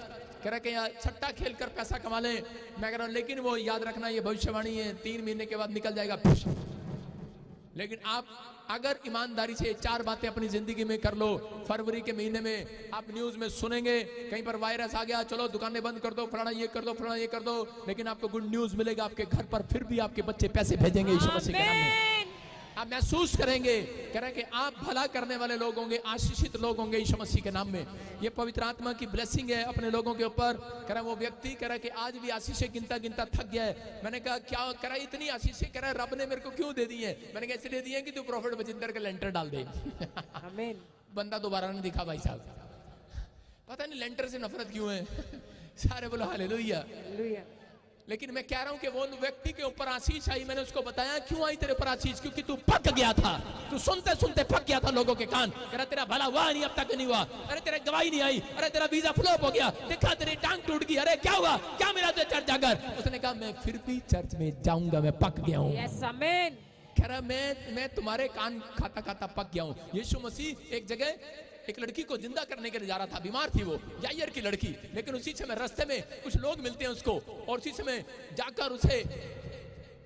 कह रहे कि यार सट्टा खेल कर पैसा कमा लें। मैं कह रहा हूं लेकिन वो याद रखना ये भविष्यवाणी है, 3 महीने के बाद निकल जाएगा। लेकिन आप अगर ईमानदारी से 4 बातें अपनी जिंदगी में कर लो, फरवरी के महीने में आप न्यूज में सुनेंगे कहीं पर वायरस आ गया, चलो दुकानें बंद कर दो, फलाना ये कर दो, फलाना ये कर दो, लेकिन आपको गुड न्यूज मिलेगा, आपके घर पर फिर भी आपके बच्चे पैसे भेजेंगे यीशु मसीह के नाम में। आप महसूस करेंगे, कह रहे कि आप भला करने वाले लोग होंगे, आशीषित लोग होंगे यीशु मसीह के नाम में। ये पवित्र आत्मा की ब्लेसिंग है अपने लोगों के ऊपर। कह रहा वो व्यक्ति कह रहा कि आज भी आशीषें गिनता गिनता थक गया है। मैंने कहा क्या? कह रहा इतनी आशीषें कह रहा रब ने मेरे को क्यों दे दी है? मैंने कहा इसलिए दी है कि तू प्रॉफिट बजिंदर का लेंटर डाल दे। बंदा दोबारा नहीं दिखा भाई साहब, पता नहीं लेंटर से नफरत क्यों है। सारे बोलो हालेलुया। लेकिन मैं कह रहा हूं कि वो व्यक्ति के ऊपर आशीष आई। मैंने उसको बताया क्यों आई तेरे ऊपर आशीष? क्योंकि तू पक गया था, तू सुनते सुनते पक गया था लोगों के कान। अरे तेरा भला हुआ नहीं, अब तक नहीं हुआ, अरे तेरा गवाही नहीं आई, अरे तेरा वीजा फ्लॉप हो गया, देखा तेरी टांग टूट गई, अरे क्या हुआ, क्या मिला तुझे चर्च जाकर? उसने कहा मैं फिर भी चर्च में जाऊंगा, मैं पक गया हूँ। यस आमीन। कह रहा मैं तुम्हारे कान खाता खाता पक गया हूँ। यीशु मसीह एक जगह एक लड़की को जिंदा करने के लिए जा रहा था, बीमार थी वो, यायर की लड़की। लेकिन उसी समय रास्ते में कुछ लोग मिलते हैं उसको और उसी समय जाकर उसे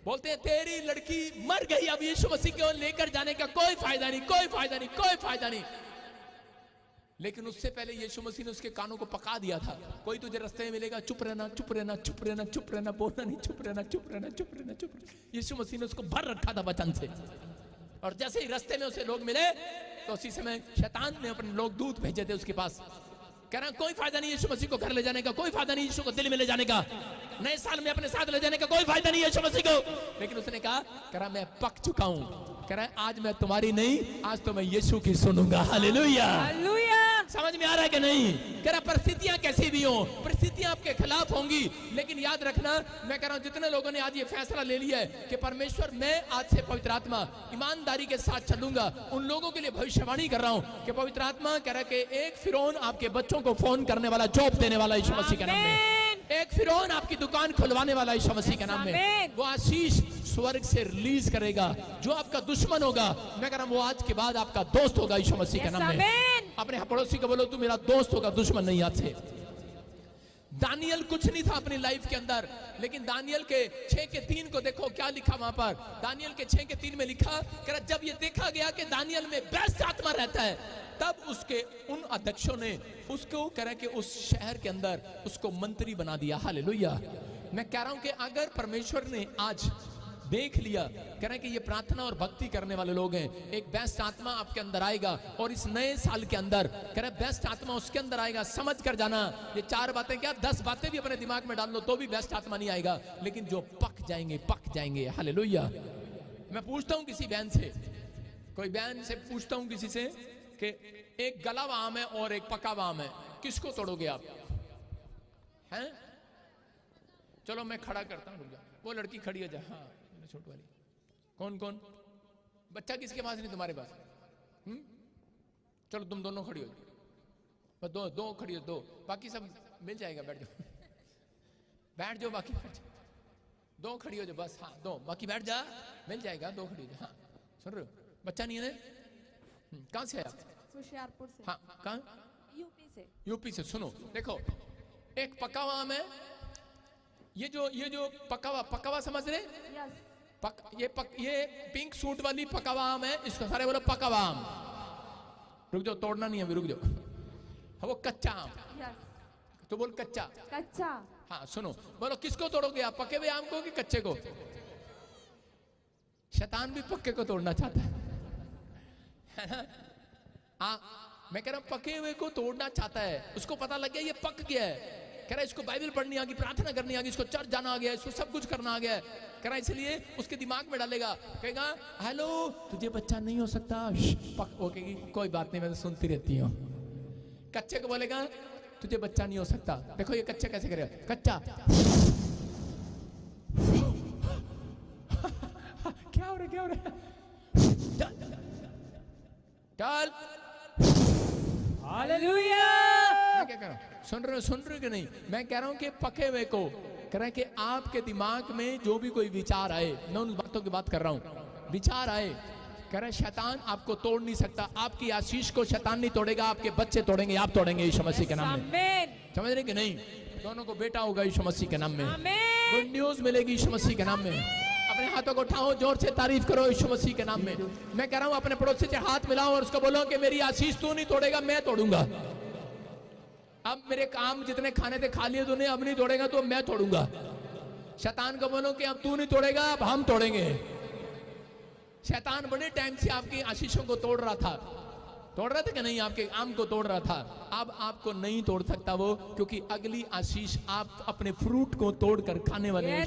बोलते हैं तेरी लड़की मर गई, अब यीशु मसीह को लेकर जाने का कोई फायदा नहीं, कोई फायदा नहीं, कोई फायदा नहीं। लेकिन उससे पहले यीशु मसीह ने उसके कानों को पका दिया था, कोई तुझे रास्ते में मिलेगा चुप रहना, चुप रहना, चुप रहना, चुप रहना, बोलना नहीं, चुप रहना, चुप रहना, चुप रहना, चुप रहना। यीशु मसीह ने उसको भर रखा था वचन से। और जैसे ही रास्ते में उसे लोग मिले तो उसी समय शैतान ने अपने लोग दूत भेजे थे उसके पास। कह रहा कोई फायदा नहीं यीशु मसीह को घर ले जाने का, कोई फायदा नहीं यीशु को दिल में ले जाने का, नए साल में अपने साथ ले जाने का कोई फायदा नहीं यीशु मसीह को। लेकिन उसने कहा, कह रहा मैं पक चुका हूं, कह रहा है आज मैं तुम्हारी नहीं, आज तो मैं यीशु की सुनूंगा। Hallelujah, hallelujah. समझ में आ रहा है कि नहीं? कह रहा परिस्थितियां कैसी भी हो, परिस्थितियां आपके खिलाफ होंगी, लेकिन याद रखना, मैं कह रहा हूं जितने लोगों ने आज ये फैसला ले लिया है कि परमेश्वर मैं आज से पवित्र आत्मा ईमानदारी के साथ चलूंगा, उन लोगों के लिए भविष्यवाणी कर रहा हूं कि पवित्र आत्मा कह रहा है कि एक फिरौन आपके बच्चों को फोन करने वाला, जॉब देने वाला यीशु मसीह के नाम में, एक फिरौन आपकी दुकान खुलवाने वाला यीशु मसीह के नाम में, वो आशीष स्वर्ग से रिलीज करेगा। जो आपका दुश्मन होगा, मैं कह रहा हूं वो आज के बाद आपका दोस्त होगा यीशु मसीह के नाम में। अपने पड़ोसी को बोलो तू मेरा दोस्त होगा, दुश्मन नहीं। आज से दानियल कुछ नहीं था अपनी लाइफ के अंदर, लेकिन दानियल के 6:3 को देखो क्या लिखा वहां पर। दानियल के 6:3 में लिखा, जब ये देखा गया कि दानियल में बेस्ट आत्मा रहता है, तब उसके उन अध्यक्षों ने उसको कह रहे कि उस शहर के अंदर उसको मंत्री बना दिया। हालेलुया। मैं कह रहा हूं कि अगर परमेश्वर ने आज देख लिया, कह रहे कि ये प्रार्थना और भक्ति करने वाले लोग हैं, एक बेस्ट आत्मा आपके अंदर आएगा, और इस नए साल के अंदर कह रहे बेस्ट आत्मा उसके अंदर आएगा। समझ कर जाना, ये 4 बातें क्या 10 बातें भी अपने दिमाग में डाल लो तो भी बेस्ट आत्मा नहीं आएगा, लेकिन जो पक जाएंगे। हालेलुया। मैं पूछता हूं किसी बहन से, कोई बहन से पूछता हूं किसी से कि एक गला हुआ आम है और एक पका हुआ आम है, किसको तोड़ोगे आप? हैं? चलो मैं खड़ा करता हूं, रुक जा। वो लड़की खड़ी है, जा। हाँ छोट वाली। कौन कौन? बच्चा किसके पास नहीं, तुम्हारे पास? चलो तुम दोनों खड़ी हो जाओ, दो खड़ी हो, दो, बाकी सब मिल जाएगा, बैठ जाओ बैठ जाओ, बाकी बैठ जाओ, 2 खड़ी हो जाओ बस। हाँ 2, बाकी बैठ जा, मिल जाएगा, 2 खड़ी हो जाओ। हाँ सुन रहे हो? बच्चा नहीं है? कहाँ से आया? होशियारपुर से। हाँ कहाँ? यूपी से। सुनो देखो, एक पका हुआ आम है, ये जो पका हुआ समझ रहे? ये पिंक सूट वाली पका हुआ आम है, इसको सारे बोलो पका हुआ आम। रुक जाओ, तोड़ना नहीं है अभी, रुक जाओ। हाँ वो कच्चा आम, तो बोल कच्चा। हाँ सुनो, बोलो किसको तोड़ोगे आप, पके हुए आम को कि कच्चे को? शैतान भी पक्के को तोड़ना चाहता है ना? मैं कह रहा हूं पके हुए को तोड़ना चाहता है, उसको पता लग गया ये पक गया है, कह रहा है इसको बाइबल पढ़नी आ गई, प्रार्थना करनी आ गई, इसको चर्च जाना आ गया, इसको सब कुछ करना आ गया है, कह रहा इसलिए उसके दिमाग में डालेगा, कहेगा हेलो तुझे बच्चा नहीं हो सकता, वो कहेगी कोई बात नहीं मैं तो सुनती रहती हूँ। कच्चे को बोलेगा तुझे बच्चा नहीं हो सकता, देखो ये कच्चे कैसे करेगा, कच्चा क्या हो रहा चल। हालेलुया। मैं क्या कर रहा हूं, सुन रहे हो कि नहीं? मैं कह रहा हूं कि पके हुए को कह रहा है कि आपके दिमाग में जो भी कोई विचार आए, मैं उन बातों की बात कर रहा हूं, विचार आए, कह रहा है शैतान आपको तोड़ नहीं सकता, आपकी आशीष को शैतान नहीं तोड़ेगा, आपके बच्चे तोड़ेंगे, आप तोड़ेंगे यीशु मसीह के नाम में। समझ रहे कि नहीं? दोनों को बेटा होगा यीशु मसीह के नाम में, गुड न्यूज मिलेगी यीशु मसीह के नाम में। अपने हाथों को उठाओ, जोर से तारीफ करो यीशु मसीह के नाम में। मैं कह रहा हूं अपने पड़ोसी से हाथ मिलाओ और उसको बोलो कि मेरी आशीष तू नहीं तोड़ेगा, मैं तोड़ूंगा। अब मेरे काम जितने खाने थे खा लिए तूने, अब नहीं तोड़ेगा तो मैं तोड़ूंगा। शैतान को बोलो कि अब तू नहीं तोड़ेगा, अब हम तोड़ेंगे। शैतान बड़े टाइम से आपकी आशीषों को तोड़ रहा था, तोड़ रहा था कि नहीं? आपके आम को तोड़ रहा था, अब आपको नहीं तोड़ सकता वो, क्योंकि अगली आशीष आप अपने फ्रूट को तोड़कर खाने वाले हैं।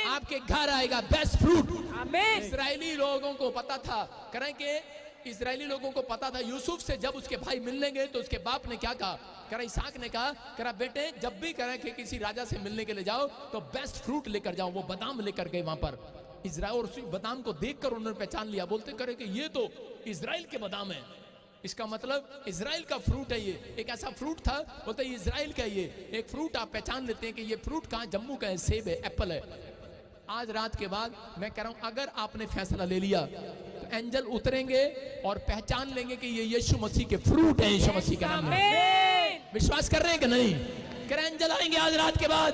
आपके घर आएगा बेस्ट फ्रूट। इस्राएली लोगों को पता था, करें कि इस्राएली लोगों को पता था यूसुफ से जब उसके भाई मिलने गए तो उसके बाप ने क्या कहा, करा इसहाक ने कहा, करा बेटे जब भी करें कि किसी राजा से मिलने के लिए जाओ तो बेस्ट फ्रूट लेकर जाओ। वो बादाम लेकर गए वहां पर, इजराइल, और उस बादाम को देखकर उन्होंने पहचान लिया, बोलते करे कि ये तो इजराइल के बादाम है, इसका मतलब इजराइल का फ्रूट है। ये एक ऐसा फ्रूट था, बोलते इजराइल का ये एक फ्रूट आप पहचान लेते हैं कि ये फ्रूट कहाँ, जम्मू का है, सेब है, एप्पल है। आज रात के बाद मैं कह रहा हूं अगर आपने फैसला ले लिया तो एंजल उतरेंगे और पहचान लेंगे कि ये यीशु मसीह के फ्रूट है, यीशु मसीह के नाम में। विश्वास कर रहे हैं कि नहीं? कह रहे एंजल आएंगे आज रात के बाद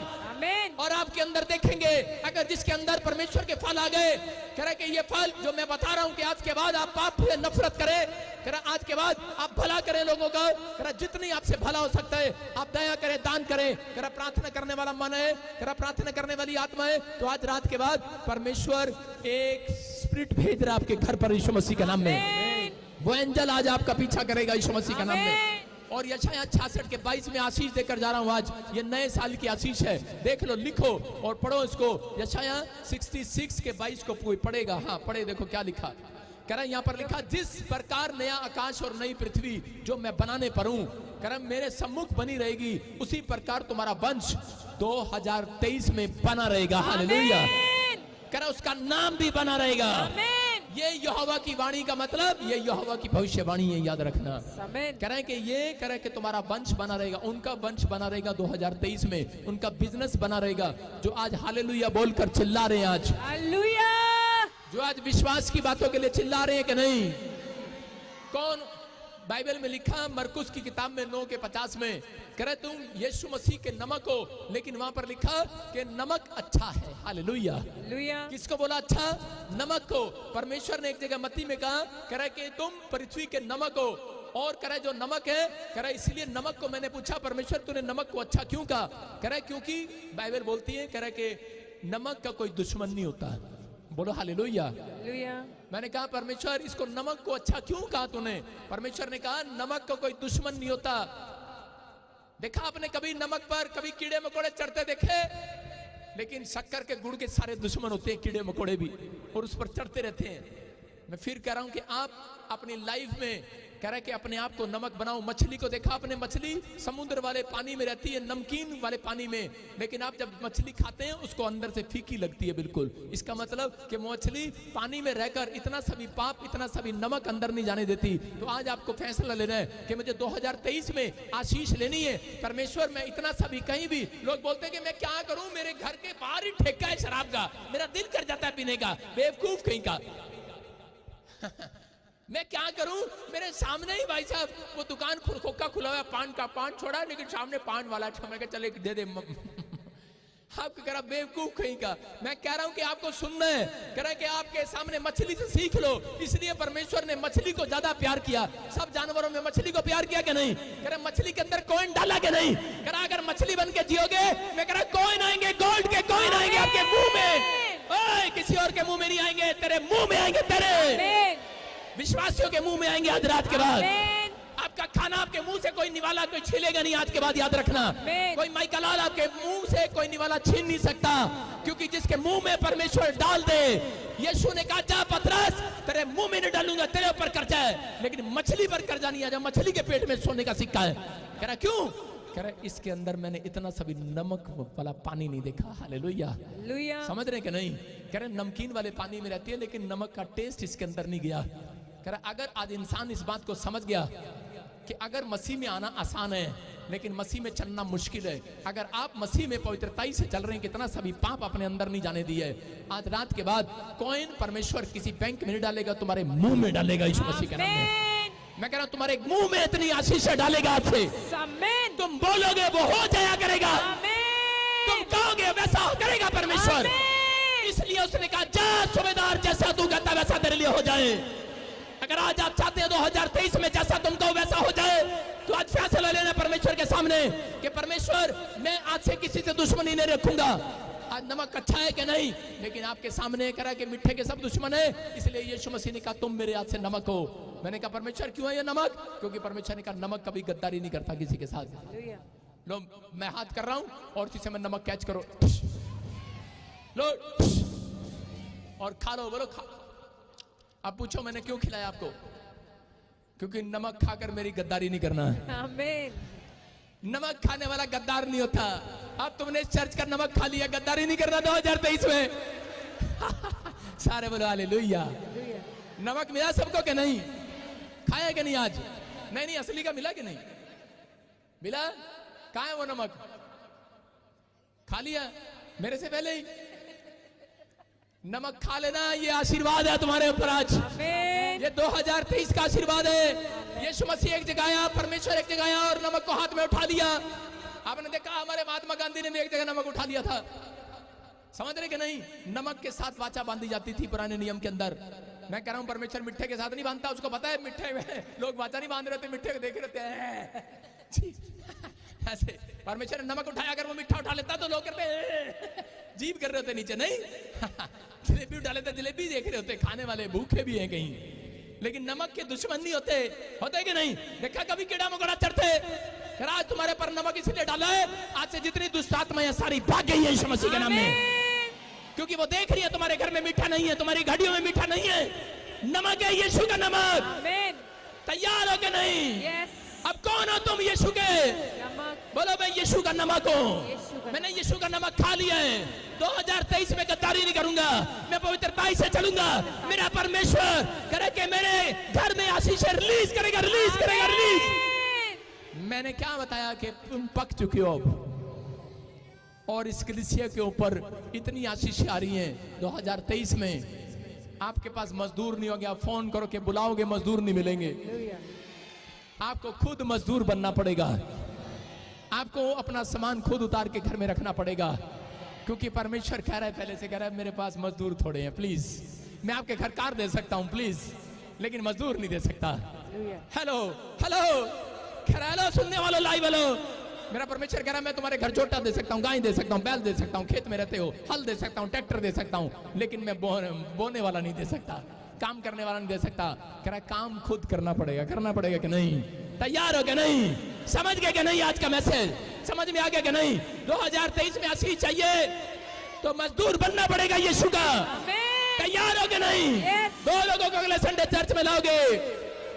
और आपके अंदर देखेंगे, अगर जिसके अंदर परमेश्वर के फल आ गए, कह रहे कि ये फल जो मैं बता रहा हूं कि आज के बाद आप पाप से नफरत करें, कह रहा आज के बाद आप भला करें लोगों का, कह रहा जितनी आपसे भला हो सकता है आप दया करें, दान करें, कह रहा प्रार्थना करने वाला मन है, कह रहा प्रार्थना करने वाली आत्मा है। तो आज रात के बाद परमेश्वर एक स्पिरिट भेज रहा आपके घर पर यीशु मसीह के नाम में। वो एंजल आज आपका पीछा करेगा यीशु मसीह के नाम में। और यशायाह 66 के 22 में आशीष देकर जा रहा हूं आज। ये नए साल की आशीष है, देख लो, लिखो और पढ़ो इसको। यशायाह 66 के 22 को कोई पढ़ेगा? हाँ पढ़े, देखो क्या लिखा। कह रहा यहाँ पर लिखा, जिस प्रकार नया आकाश और नई पृथ्वी जो मैं बनाने पर हूं, कह रहा मेरे सम्मुख बनी रहेगी, उसी प्रकार तुम्हारा वंश 2023 में बना रहेगा। हालेलुया। कह रहा उसका नाम भी बना रहेगा। ये यहोवा की वाणी का मतलब, ये यहोवा की भविष्यवाणी है, याद रखना। कह रहे हैं कि ये कह रहे हैं कि तुम्हारा वंश बना रहेगा, उनका वंश बना रहेगा 2023 में, उनका बिजनेस बना रहेगा। जो आज हालेलुया बोलकर चिल्ला रहे हैं, आज हालेलुया, जो आज विश्वास की बातों के लिए चिल्ला रहे हैं कि नहीं? कौन? बाइबल में लिखा मरकुस की किताब में 9 के 50 में, कह रहे तुम यीशु मसीह के नमक हो, लेकिन वहां पर लिखा कि नमक अच्छा है। हालेलुया। किसको बोला अच्छा? नमक को। परमेश्वर ने एक जगह मत्ती में कहा, कह रहा कि तुम पृथ्वी के नमक हो, और कह रहा जो नमक है, कह रहा इसलिए नमक को मैंने पूछा परमेश्वर तूने नमक को अच्छा क्यों कहा? कह रहा क्योंकि बाइबल बोलती है, कह रहा कि नमक का कोई दुश्मन नहीं होता। बोलो हालेलुया। मैंने कहा परमेश्वर इसको नमक को अच्छा क्यों कहा तूने? परमेश्वर ने कहा नमक का कोई दुश्मन नहीं होता। देखा आपने कभी नमक पर कभी कीड़े मकोड़े चढ़ते देखे? लेकिन शक्कर के गुड़ के सारे दुश्मन होते हैं कीड़े मकोड़े भी, और उस पर चढ़ते रहते हैं। मैं फिर कह रहा हूं कि आप अपनी लाइफ में कह रहे कि अपने आप को नमक बनाओ। मछली को देखा आपने? मछली समुद्र वाले पानी में रहती है, नमकीन वाले पानी में, लेकिन आप जब मछली खाते हैं उसको अंदर से फीकी लगती है बिल्कुल। इसका मतलब कि मछली पानी में रहकर इतना सभी पाप, इतना सभी नमक अंदर नहीं जाने देती। तो आज आपको फैसला लेना है कि मुझे 2023 में आशीष लेनी है। परमेश्वर मैं इतना सभी, कहीं भी लोग बोलते हैं कि मैं क्या करूं, मेरे घर के बाहर ही ठेका है शराब का, मेरा दिल कर जाता है पीने का। बेवकूफ कहीं का। मैं क्या करूं, मेरे सामने ही भाई साहब वो दुकान खोखा खुला हुआ पान का, पान छोड़ा लेकिन सामने पान वाला था। मैं चले दे दे। आपको कह रहा बेवकूफ कहीं का। मैं कह रहा हूं कि आपको सुनना है। कह रहा है कि आपके सामने मछली से सीख लो। इसलिए परमेश्वर ने मछली को ज्यादा प्यार किया। सब जानवरों में मछली को प्यार किया कि नहीं? कह रहा मछली के अंदर कॉइन डाला कि नहीं? कह रहा अगर मछली बन के जियोगे, मैं कह रहा कॉइन आएंगे, गोल्ड के कॉइन आएंगे आपके मुंह में। ओए किसी और के मुंह में नहीं आएंगे, तेरे मुंह में आएंगे, तेरे विश्वासियों के मुंह में आएंगे आज रात के बाद। आपका खाना आपके मुंह से कोई निवाला कोई छीलेगा नहीं आज के बाद, याद रखना। कोई माइकलाल आपके मुंह से कोई निवाला छीन नहीं सकता, क्योंकि जिसके मुंह में परमेश्वर डाल दे, यीशु ने कहा जा पतरस तेरे मुंह में नहीं डालूंगा, तेरे ऊपर कर्जा है, लेकिन मछली पर कर्जा नहीं आ जा। मछली के पेट में सोने का सिक्का है। कह रहा क्यों? कह रहा इसके अंदर मैंने इतना सभी नमक वाला पानी नहीं देखा। हालेलुया। समझ रहे कि नहीं? कह रहे नमकीन वाले पानी में रहती है, लेकिन नमक का टेस्ट इसके अंदर नहीं गया। कह रहा अगर आज इंसान इस बात को समझ गया कि अगर मसीह में आना आसान है, लेकिन मसीह में चलना मुश्किल है। अगर आप मसीह में पवित्रताई से चल रहे हैं, कितना सभी पाप अपने अंदर नहीं जाने दिए, आज रात के बाद कॉइन परमेश्वर किसी बैंक में नहीं डालेगा, तुम्हारे मुंह में डालेगा यीशु मसीह के नाम में। मैं कह रहा हूं तुम्हारे मुंह में इतनी आशीष डालेगा आपसे, तुम बोलोगे वो हो जाया करेगा, तुम कहोगे वैसा करेगा परमेश्वर। इसलिए उसने कहा जा सूबेदार, जैसा तू कहता वैसा तेरे लिए हो जाए। अगर आज आप चाहते हैं 2023 में जैसा तुम कहो वैसा हो जाए, तो आज फैसला लेना परमेश्वर के सामने कि परमेश्वर मैं आज से किसी से दुश्मनी नहीं रखूंगा। आज नमक अच्छा है कि नहीं? लेकिन आपके सामने करा कि मिठे के सब दुश्मन है, इसलिए यीशु मसीह ने कहा तुम मेरे हाथ से नमक हो। मैंने कहा परमेश्वर क्यों है ये नमक? क्योंकि परमेश्वर ने कहा नमक कभी गद्दारी नहीं करता किसी के साथ। लो मैं हाथ कर रहा हूं और किसी में नमक कैच करो, लो और खा लो। बोलो खा। अब पूछो मैंने क्यों खिलाया आपको? क्योंकि नमक खाकर मेरी गद्दारी नहीं करना है। आमीन। नमक खाने वाला गद्दार नहीं होता। अब तुमने चर्च का नमक खा लिया, गद्दारी नहीं करना 2023 में। सारे बोलो हालेलुया। नमक मिला सबको कि नहीं? खाया कि नहीं आज? नहीं असली का मिला कि नहीं मिला? कहाँ है वो नमक? खा लिया मेरे से पहले ही। नमक खा लेना, ये आशीर्वाद है तुम्हारे ऊपर आज। ये 2023 का आशीर्वाद है। यीशु मसीह एक जगह आया, परमेश्वर एक जगह आया और नमक को हाथ में उठा लिया। आपने देखा हमारे महात्मा गांधी ने भी एक जगह नमक उठा लिया था। समझ रहे कि नहीं? नमक के साथ वाचा बांधी जाती थी पुराने नियम के अंदर। मैं कह रहा हूं परमेश्वर मिठ्ठे के साथ नहीं बांधता। उसको पता है मिठ्ठे में लोग वाचा नहीं बांध रहे थे, मिठ्ठे को देख रहे थे ऐसे। परमेश्वर ने नमक उठाया, अगर वो मिठा उठा लेता तो लोग कहते जीभ कर रहे होते नीचे, नहीं जलेबी उठा लेते, जलेबी देख रहे होते। खाने वाले भूखे भी हैं कहीं। लेकिन नमक के दुश्मन नहीं होते, होते कि नहीं? देखा कभी कीड़ा मकोड़ा चढ़ते? आज तुम्हारे पर नमक इसलिए डाला है, आज से जितनी दुष्ट आत्माएं सारी भाग गई है यीशु मसीह के नाम में, क्योंकि वो देख रही है तुम्हारे घर में मीठा नहीं है, तुम्हारी घड़ियों में मीठा नहीं है। नमक है यीशु का नमक। तैयार हो के नहीं? अब कौन हो तुम? यीशु के बोलो, मैं यीशु का नमक हूँ। मैंने यीशु का नमक खा लिया है। 2023 में गद्दारी नहीं करूंगा, मैं पवित्रता से चलूंगा। मेरा परमेश्वर करे कि मेरे घर में आशीष रिलीज करेगा, रिलीज करेगा, रिलीज। मैंने क्या बताया कि तुम पक चुके हो अब, और इस कलीसिया के ऊपर इतनी आशीष आ रही हैं। 2023 में आपके पास मजदूर नहीं होंगे, आप फोन करो कि बुलाओगे, मजदूर नहीं मिलेंगे। आपको खुद मजदूर बनना पड़ेगा, आपको अपना सामान खुद उतार के घर में रखना पड़ेगा, क्योंकि परमेश्वर कह रहा है, पहले से कह रहा है, मेरे पास मजदूर थोड़े हैं, प्लीज। मैं आपके घर कार दे सकता हूं प्लीज, लेकिन मजदूर नहीं दे सकता। हेलो हेलो हेलो, सुनने वालों, लाइव वालों, मेरा परमेश्वर कह रहा है, मैं तुम्हारे घर छोटा दे सकता हूँ, गाय दे सकता हूँ, बैल दे सकता हूँ, खेत में रहते हो हल दे सकता हूँ, ट्रैक्टर दे सकता हूँ, लेकिन मैं बोने वाला नहीं दे सकता, काम करने वाला नहीं दे सकता। कह रहा है काम खुद करना पड़ेगा, करना पड़ेगा कि नहीं? तैयार हो क्या? नहीं? समझ गए कि नहीं? आज का मैसेज समझ में आ गया कि नहीं? 2023 में आशीष चाहिए तो मजदूर बनना पड़ेगा यीशु का। तैयार हो कि नहीं? 2 लोगों को अगले संडे चर्च में लाओगे,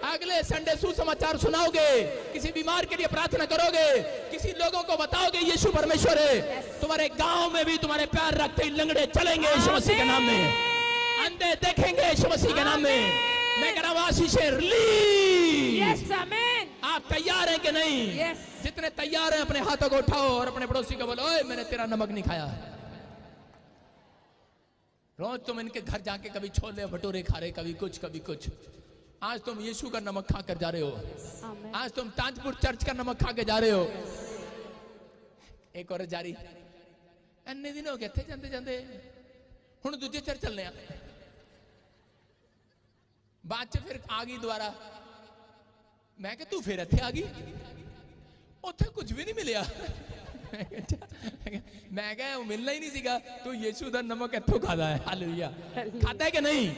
अगले संडे सुसमाचार सुनाओगे, किसी बीमार के लिए प्रार्थना करोगे, किसी लोगों को बताओगे यीशु परमेश्वर है। तुम्हारे गांव में भी तुम्हारे पैर रखते ही लंगड़े चलेंगे यीशु मसीह के नाम में, अंधे देखेंगे यीशु मसीह के नाम में। मैं कह रहा हूं आशीष रिलीज। आप तैयार हैं कि नहीं? जितने तैयार हैं अपने हाथों को उठाओ और अपने पड़ोसी को बोलो, ओए मैंने तेरा नमक नहीं खाया। रोज तुम इनके घर जाके कभी छोले भटूरे खा रहे, कभी कुछ कभी कुछ। आज तुम यीशु का नमक खा कर जा रहे हो। आज तुम ताजपुर चर्च का नमक खा के जा रहे हो। एक और जारी अन्य दिन हो गए थे जाते जाते, हुण दूजे चर्च चलने बाद च फिर आ गई दोबारा। मैं कि तू फिर इत्थे आ गई, उत्थे कुछ भी नहीं मिलिया। मैं क्या मिलना ही नहीं सीगा, तू यीशु दा नमक इत्थों खाता है। हालेलुया, खाता है कि नहीं?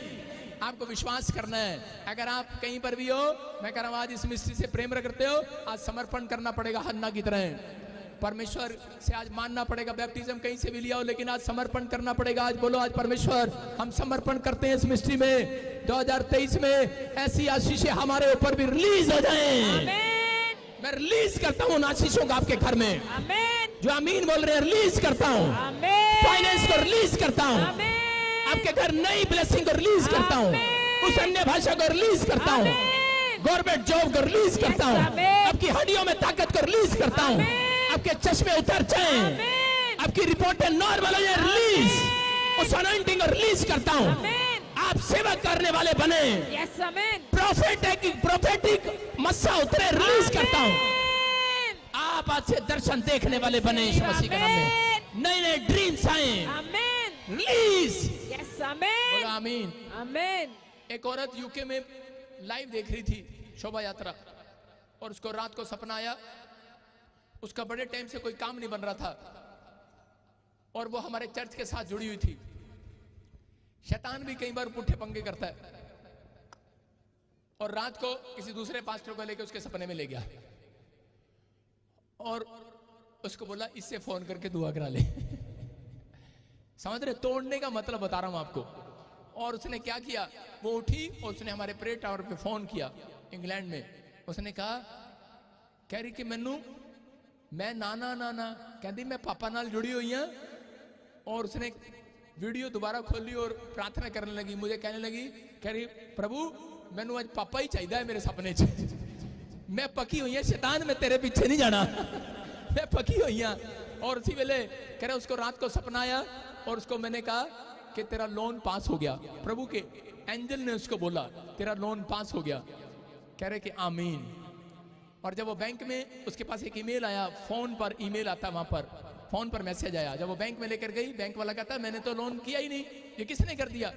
आपको विश्वास करना है। अगर आप कहीं पर भी हो, मैं कह रहा हूं आज इस मिस्ट्री से प्रेम रखते हो, आज समर्पण करना पड़ेगा हन्ना की तरह। परमेश्वर से आज मानना पड़ेगा। बैप्टिज्म कहीं से भी लिया हो, लेकिन आज समर्पण करना पड़ेगा। आज बोलो, आज परमेश्वर हम समर्पण करते हैं इस मिस्ट्री में। 2023 में ऐसी आशीषें हमारे ऊपर भी रिलीज हो जाएं। मैं रिलीज करता हूं आशीषों का आपके घर में। जो आमीन बोल रहे हैं, रिलीज करता हूं। फाइनेंस को रिलीज करता हूं, आपके घर नई ब्लेसिंग को रिलीज करता हूं, उस अन्य भाषा को रिलीज करता हूं, गवर्नमेंट जॉब को रिलीज करता हूं, आपकी हड्डियों में ताकत को रिलीज करता हूं, आपके चश्मे उतर जाएं, आपकी रिपोर्टें नॉर्मल हो जाए, रिलीज। उस अनॉइंटिंग को रिलीज करता हूं। आप सेवा करने वाले बने, प्रोफेटिक मस्सा उतरे, रिलीज करता हूं। आप आज से दर्शन देखने वाले बने यीशु मसीह के नाम में। नए नए ड्रीम्स आए, रिलीज। बोलो आमीन। एक औरत यूके में लाइव देख रही थी शोभा यात्रा, और उसको रात को सपना आया, उसका बड़े टाइम से कोई काम नहीं बन रहा था, और वो हमारे चर्च के साथ जुड़ी हुई थी। शैतान भी कई बार पुट्ठे पंगे करता है, और रात को किसी दूसरे पास्टर को लेकर उसके सपने में ले गया और उसको बोला इससे फोन करके दुआ करा ले। समझ रहे? तोड़ने का मतलब बता रहा हूं आपको। और उसने क्या किया, वो उठी और उसने हमारे प्रेयर टावर पे फोन किया इंग्लैंड में। उसने कहा, कह रही कि मैं नाना नाना कहती मैं पापा नाल जुड़ी हुई हूं। और उसने वीडियो दोबारा खोली और प्रार्थना करने लगी। मुझे कहने लगी, कह रही प्रभु मैनू आज पापा ही चाहिए है मेरे सपने च। मैं पकी हुई है शैतान, मैं तेरे पीछे नहीं जाना, मैं पकी हुई हूं। और उसी वेले कह रहे उसको रात को सपना आया, और उसको मैंने कहा कि तेरा लोन पास हो गया। प्रभु के एंजल ने उसको बोला तेरा लोन पास हो गया। कह रहे कि आमीन। और जब वो बैंक में, उसके पास एक ईमेल आया, फोन पर ईमेल आता, वहां पर फोन पर मैसेज आया। जब वो बैंक में लेकर गई, बैंक वाला कहता मैंने तो लोन किया ही नहीं, ये किसने कर दिया?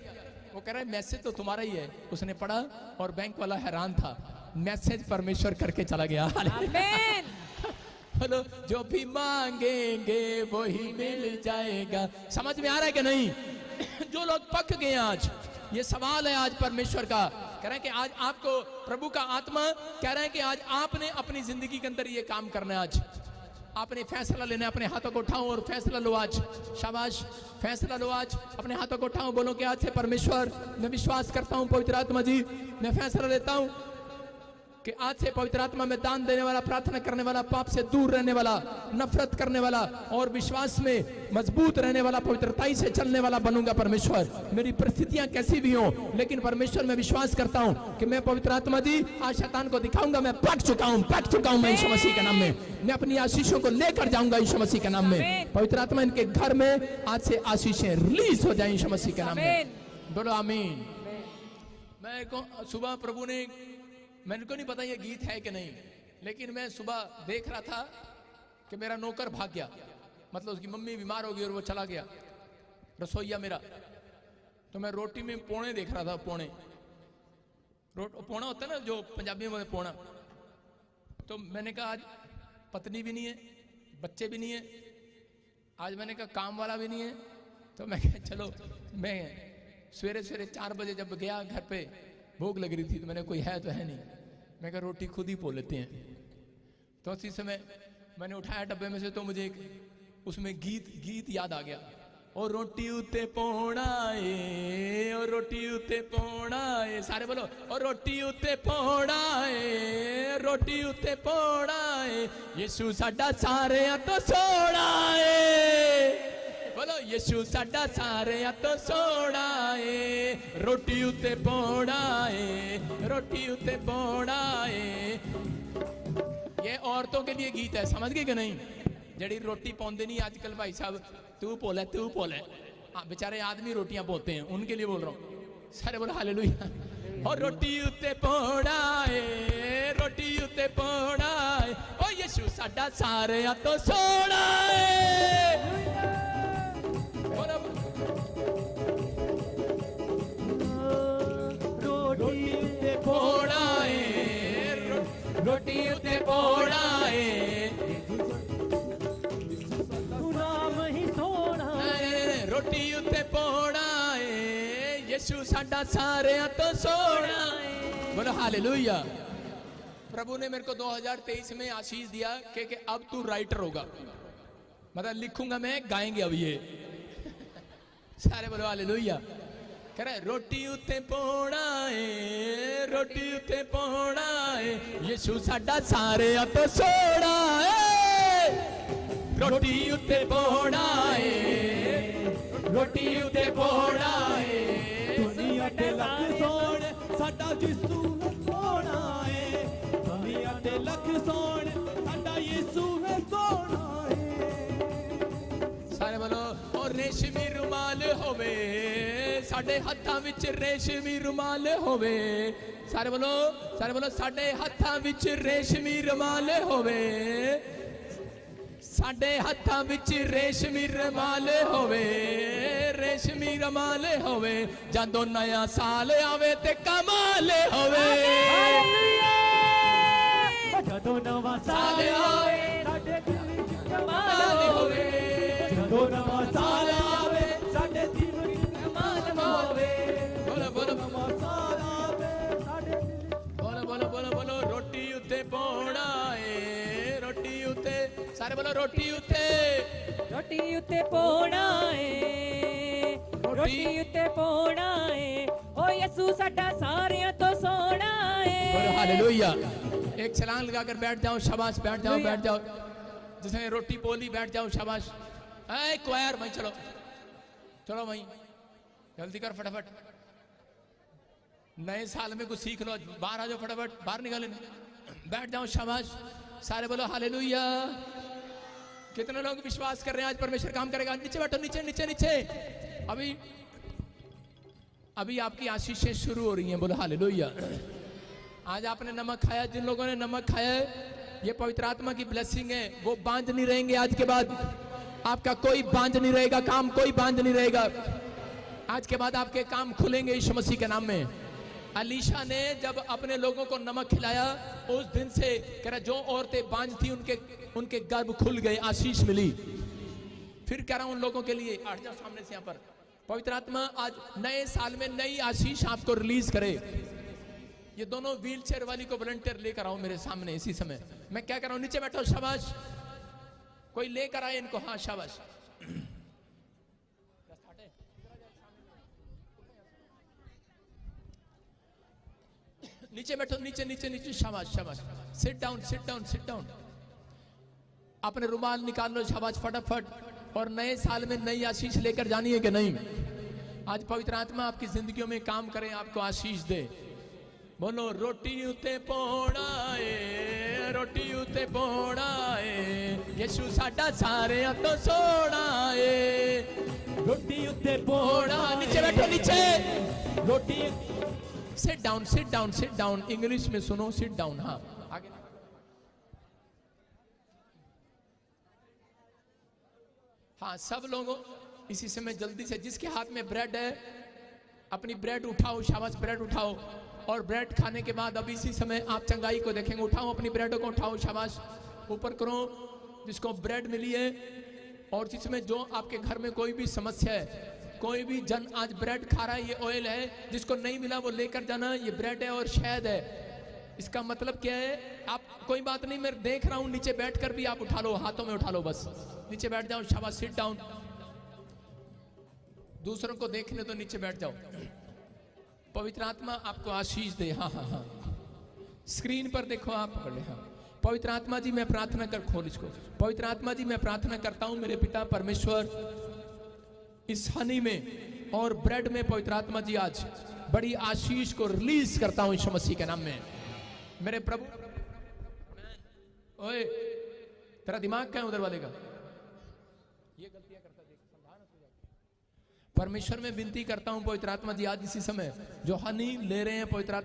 वो कह रहा है मैसेज तो तुम्हारा ही है। उसने पढ़ा और बैंक वाला हैरान था, मैसेज परमेश्वर करके चला गया। बोलो, जो भी मांगेंगे वो ही मिल जाएगा। समझ में आ रहा है कि नहीं? जो लोग पक गए आज, ये सवाल है आज परमेश्वर का, कह रहे हैं कि आज आपको प्रभु का आत्मा कह रहे हैं कि आज आपने अपनी जिंदगी के अंदर ये काम करना है। आज आपने फैसला लेना है। अपने हाथों को उठाओ और फैसला लो आज। शाबाश, फैसला लो आज। अपने हाथों को उठाओ, बोलो कि आज से परमेश्वर, मैं विश्वास करता हूं पवित्र आत्मा जी, मैं फैसला लेता हूं कि आज से पवित्र आत्मा में दान देने वाला, प्रार्थना करने वाला, पाप से दूर रहने वाला, नफरत करने वाला और विश्वास में मजबूत रहने वाला, पवित्रताई से चलने वाला बनूंगा। परमेश्वर, मेरी परिस्थितियां कैसी भी हों, लेकिन परमेश्वर मैं विश्वास करता हूं कि मैं पवित्र आत्मा जी आज शैतान को दिखाऊंगा, मैं पक चुका हूं मैं यीशु मसीह के नाम में। मैं अपनी आशीषों को लेकर जाऊंगा यीशु मसीह के नाम में। पवित्र आत्मा इनके घर में आज से आशीषें रिलीज हो जाए यीशु मसीह के नाम में। बोलो आमीन। मैं को सुबह प्रभु ने, मैंने को नहीं पता ये गीत है कि नहीं, लेकिन मैं सुबह देख रहा था कि मेरा नौकर भाग गया, मतलब उसकी मम्मी बीमार हो गई और वो चला गया, रसोईया मेरा। तो मैं रोटी में पौने देख रहा था, पौने पौना होता है ना जो पंजाबी में पौना। तो मैंने कहा आज पत्नी भी नहीं है, बच्चे भी नहीं है, आज मैंने कहा काम वाला भी नहीं है। तो मैं कहा चलो, मैं सवेरे सवेरे 4 बजे जब गया घर पे, भूख लग रही थी, तो मैंने कोई है तो है नहीं, मैं कहा रोटी खुद ही पो लेते हैं। तो उसी समय मैंने उठाया डब्बे में से, तो मुझे एक उसमें गीत याद आ गया। और रोटी उते पौना है, और रोटी उते पौना है, सारे बोलो, और रोटी उते पौना है, रोटी उते पौना है, यीशु साडा सारे तो सोना है। बोलो यीशु साडा सारे तो सोना है, रोटी उते पौना है, रोटी उते पौना है। ये औरतों के लिए गीत है, समझ गए कि नहीं? जड़ी रोटी पौंदे नहीं आजकल भाई साहब, तू पोले बेचारे आदमी रोटियां पोते हैं, उनके लिए बोल रहा हूँ। सारे बोलो हालेलुया। और रोटी उते पौना है, रोटी उते पौना है, ओ यीशु साडा सारे तो सोना है। रोटी उते पौना है, रोटी उते पौना है, नाम ही सोना, रोटी उते पौना है, यीशु साडा सारे तो सोना है। बोलो हालेलुया। प्रभु ने मेरे को 2023 में आशीष दिया कि अब तू राइटर होगा, मतलब लिखूंगा मैं, गाएंगे अब ये। सारे बोलो हालेलुया। कह रहे रोटी उते पौना है, रोटी उते पौना है, यीशु साडा सारे तो सोना है। रोटी उते पौना है, रोटी उते पौना है, दुनिया ते लख सोने साडा यीशु सोना है, दुनिया ते लख सोने साडा यीशु सोना है। सारे बोलो। और रेशमी रुमाल होवे साडे हत्थां विच, रेशमी रुमाल होवे, सारे बोलो, सारे बोलो, साडे हत्थां विच रेशमी रुमाल होवे, साडे हत्थां विच रेशमी रुमाल होवे, रेशमी रुमाल होवे, जादों नया साल आवे ते कमाल होवे, जादों नवा साल आवे साडे दिल विच कमाल होवे, जादों नवा साल आवे साडे दिल विच कमाल होवे। बोलो बोलो नवा साल आवे साडे दिल, बोलो बोलो बोलो बोलो। रोटी उते पौना है, रोटी उते, सारे बोलो रोटी उते, रोटी उते पौना है, रोटी उते पौना है, ओ यीशु साडा सारे तो सोना है। बोलो हालेलुया। एक छलांग लगाकर बैठ जाओ, शाबाश, बैठ जाओ, बैठ जाओ। जिसने रोटी पोली बैठ जाओ, शाबाश। ऐ क्वायर भाई, चलो चलो भाई, जल्दी कर फटाफट। नए साल में कुछ सीख लो, बाहर आ जाओ फटाफट, बाहर निकाले, बैठ जाओ, शाबाश। सारे बोलो हालेलुया। कितने लोग विश्वास कर रहे हैं आज परमेश्वर काम करेगा? नीचे बैठो, नीचे नीचे नीचे। अभी अभी आपकी आशीषें शुरू हो रही हैं। बोलो हालेलुया। आज आपने नमक खाया, जिन लोगों ने नमक खाया है, ये पवित्र आत्मा की ब्लेसिंग है, वो बांझ नहीं रहेंगे। आज के बाद आपका कोई बांझ नहीं रहेगा, काम कोई बांझ नहीं रहेगा। आज के बाद आपके काम खुलेंगे यीशु मसीह के नाम में। अलीशा ने जब अपने लोगों को नमक खिलाया, उस दिन से कह रहा जो औरतें बांझ थी उनके गर्भ खुल गए, आशीष मिली। फिर कह रहा हूं उन लोगों के लिए, हट जाओ सामने से। यहाँ पर पवित्र आत्मा आज नए साल में नई आशीष आपको रिलीज करे। ये दोनों व्हील चेयर वाली को वॉलंटियर लेकर आओ मेरे सामने इसी समय। मैं क्या कर रहा हूं, नीचे बैठो, शाबाश। कोई लेकर आए इनको, हाँ शाबाश। नीचे बैठो, नीचे नीचे नीचे, शाबाश शाबाश। Seat down sit down sit down. अपने रुमाल निकाल लो, शाबाश फटाफट। और नए साल में नई आशीष लेकर जानी है कि नहीं? आज पवित्र आत्मा आपकी जिंदगियों में काम करे, आपको आशीष दे। बोलो रोटी उते पोड़ाए, रोटी उते पोड़ाए, यीशु साडा सारे तो सोना है। रोटी उत्ते पोड़ा, नीचे बैठो नीचे। रोटी sit down sit down sit down. English में सुनो, सिट डाउन। हाँ आगे। हाँ सब लोगों इसी समय जल्दी से, जिसके हाथ में ब्रेड है अपनी ब्रेड उठाओ, शाबाश ब्रेड उठाओ। और ब्रेड खाने के बाद अब इसी समय आप चंगाई को देखेंगे। उठाओ अपनी ब्रेड को, उठाओ, शाबाश ऊपर करो जिसको ब्रेड मिली है। और जिसमें जो आपके घर में कोई भी समस्या है, कोई भी जन आज ब्रेड खा रहा है, ये ऑयल है, जिसको नहीं मिला वो लेकर जाना। ये ब्रेड है और शहद है। इसका मतलब क्या है? आप कोई बात नहीं, मैं देख रहा हूं, नीचे बैठकर भी आप उठा लो, हाथों में उठा लो, बस नीचे बैठ जाओ, शाबाश सिट डाउन। दूसरों को देखने तो नीचे बैठ जाओ। पवित्र आत्मा आपको आशीष दे। हाँ हाँ हाँ, स्क्रीन पर देखो, आप पकड़ ले। हाँ पवित्र आत्मा जी मैं प्रार्थना कर, खोल इसको। पवित्र आत्मा जी मैं प्रार्थना करता हूं मेरे पिता परमेश्वर, इस हनी में और ब्रेड में पवित्र आत्मा जी आज बड़ी आशीष को रिलीज करता हूं यीशु मसीह के नाम में। मेरे प्रभु, ओए तेरा दिमाग क्या है उधर वाले का? ये गलतियां करता देख, परमेश्वर में विनती करता हूं पवित्र आत्मा जी आज इसी समय जो हनी ले रहे हैं पवित्र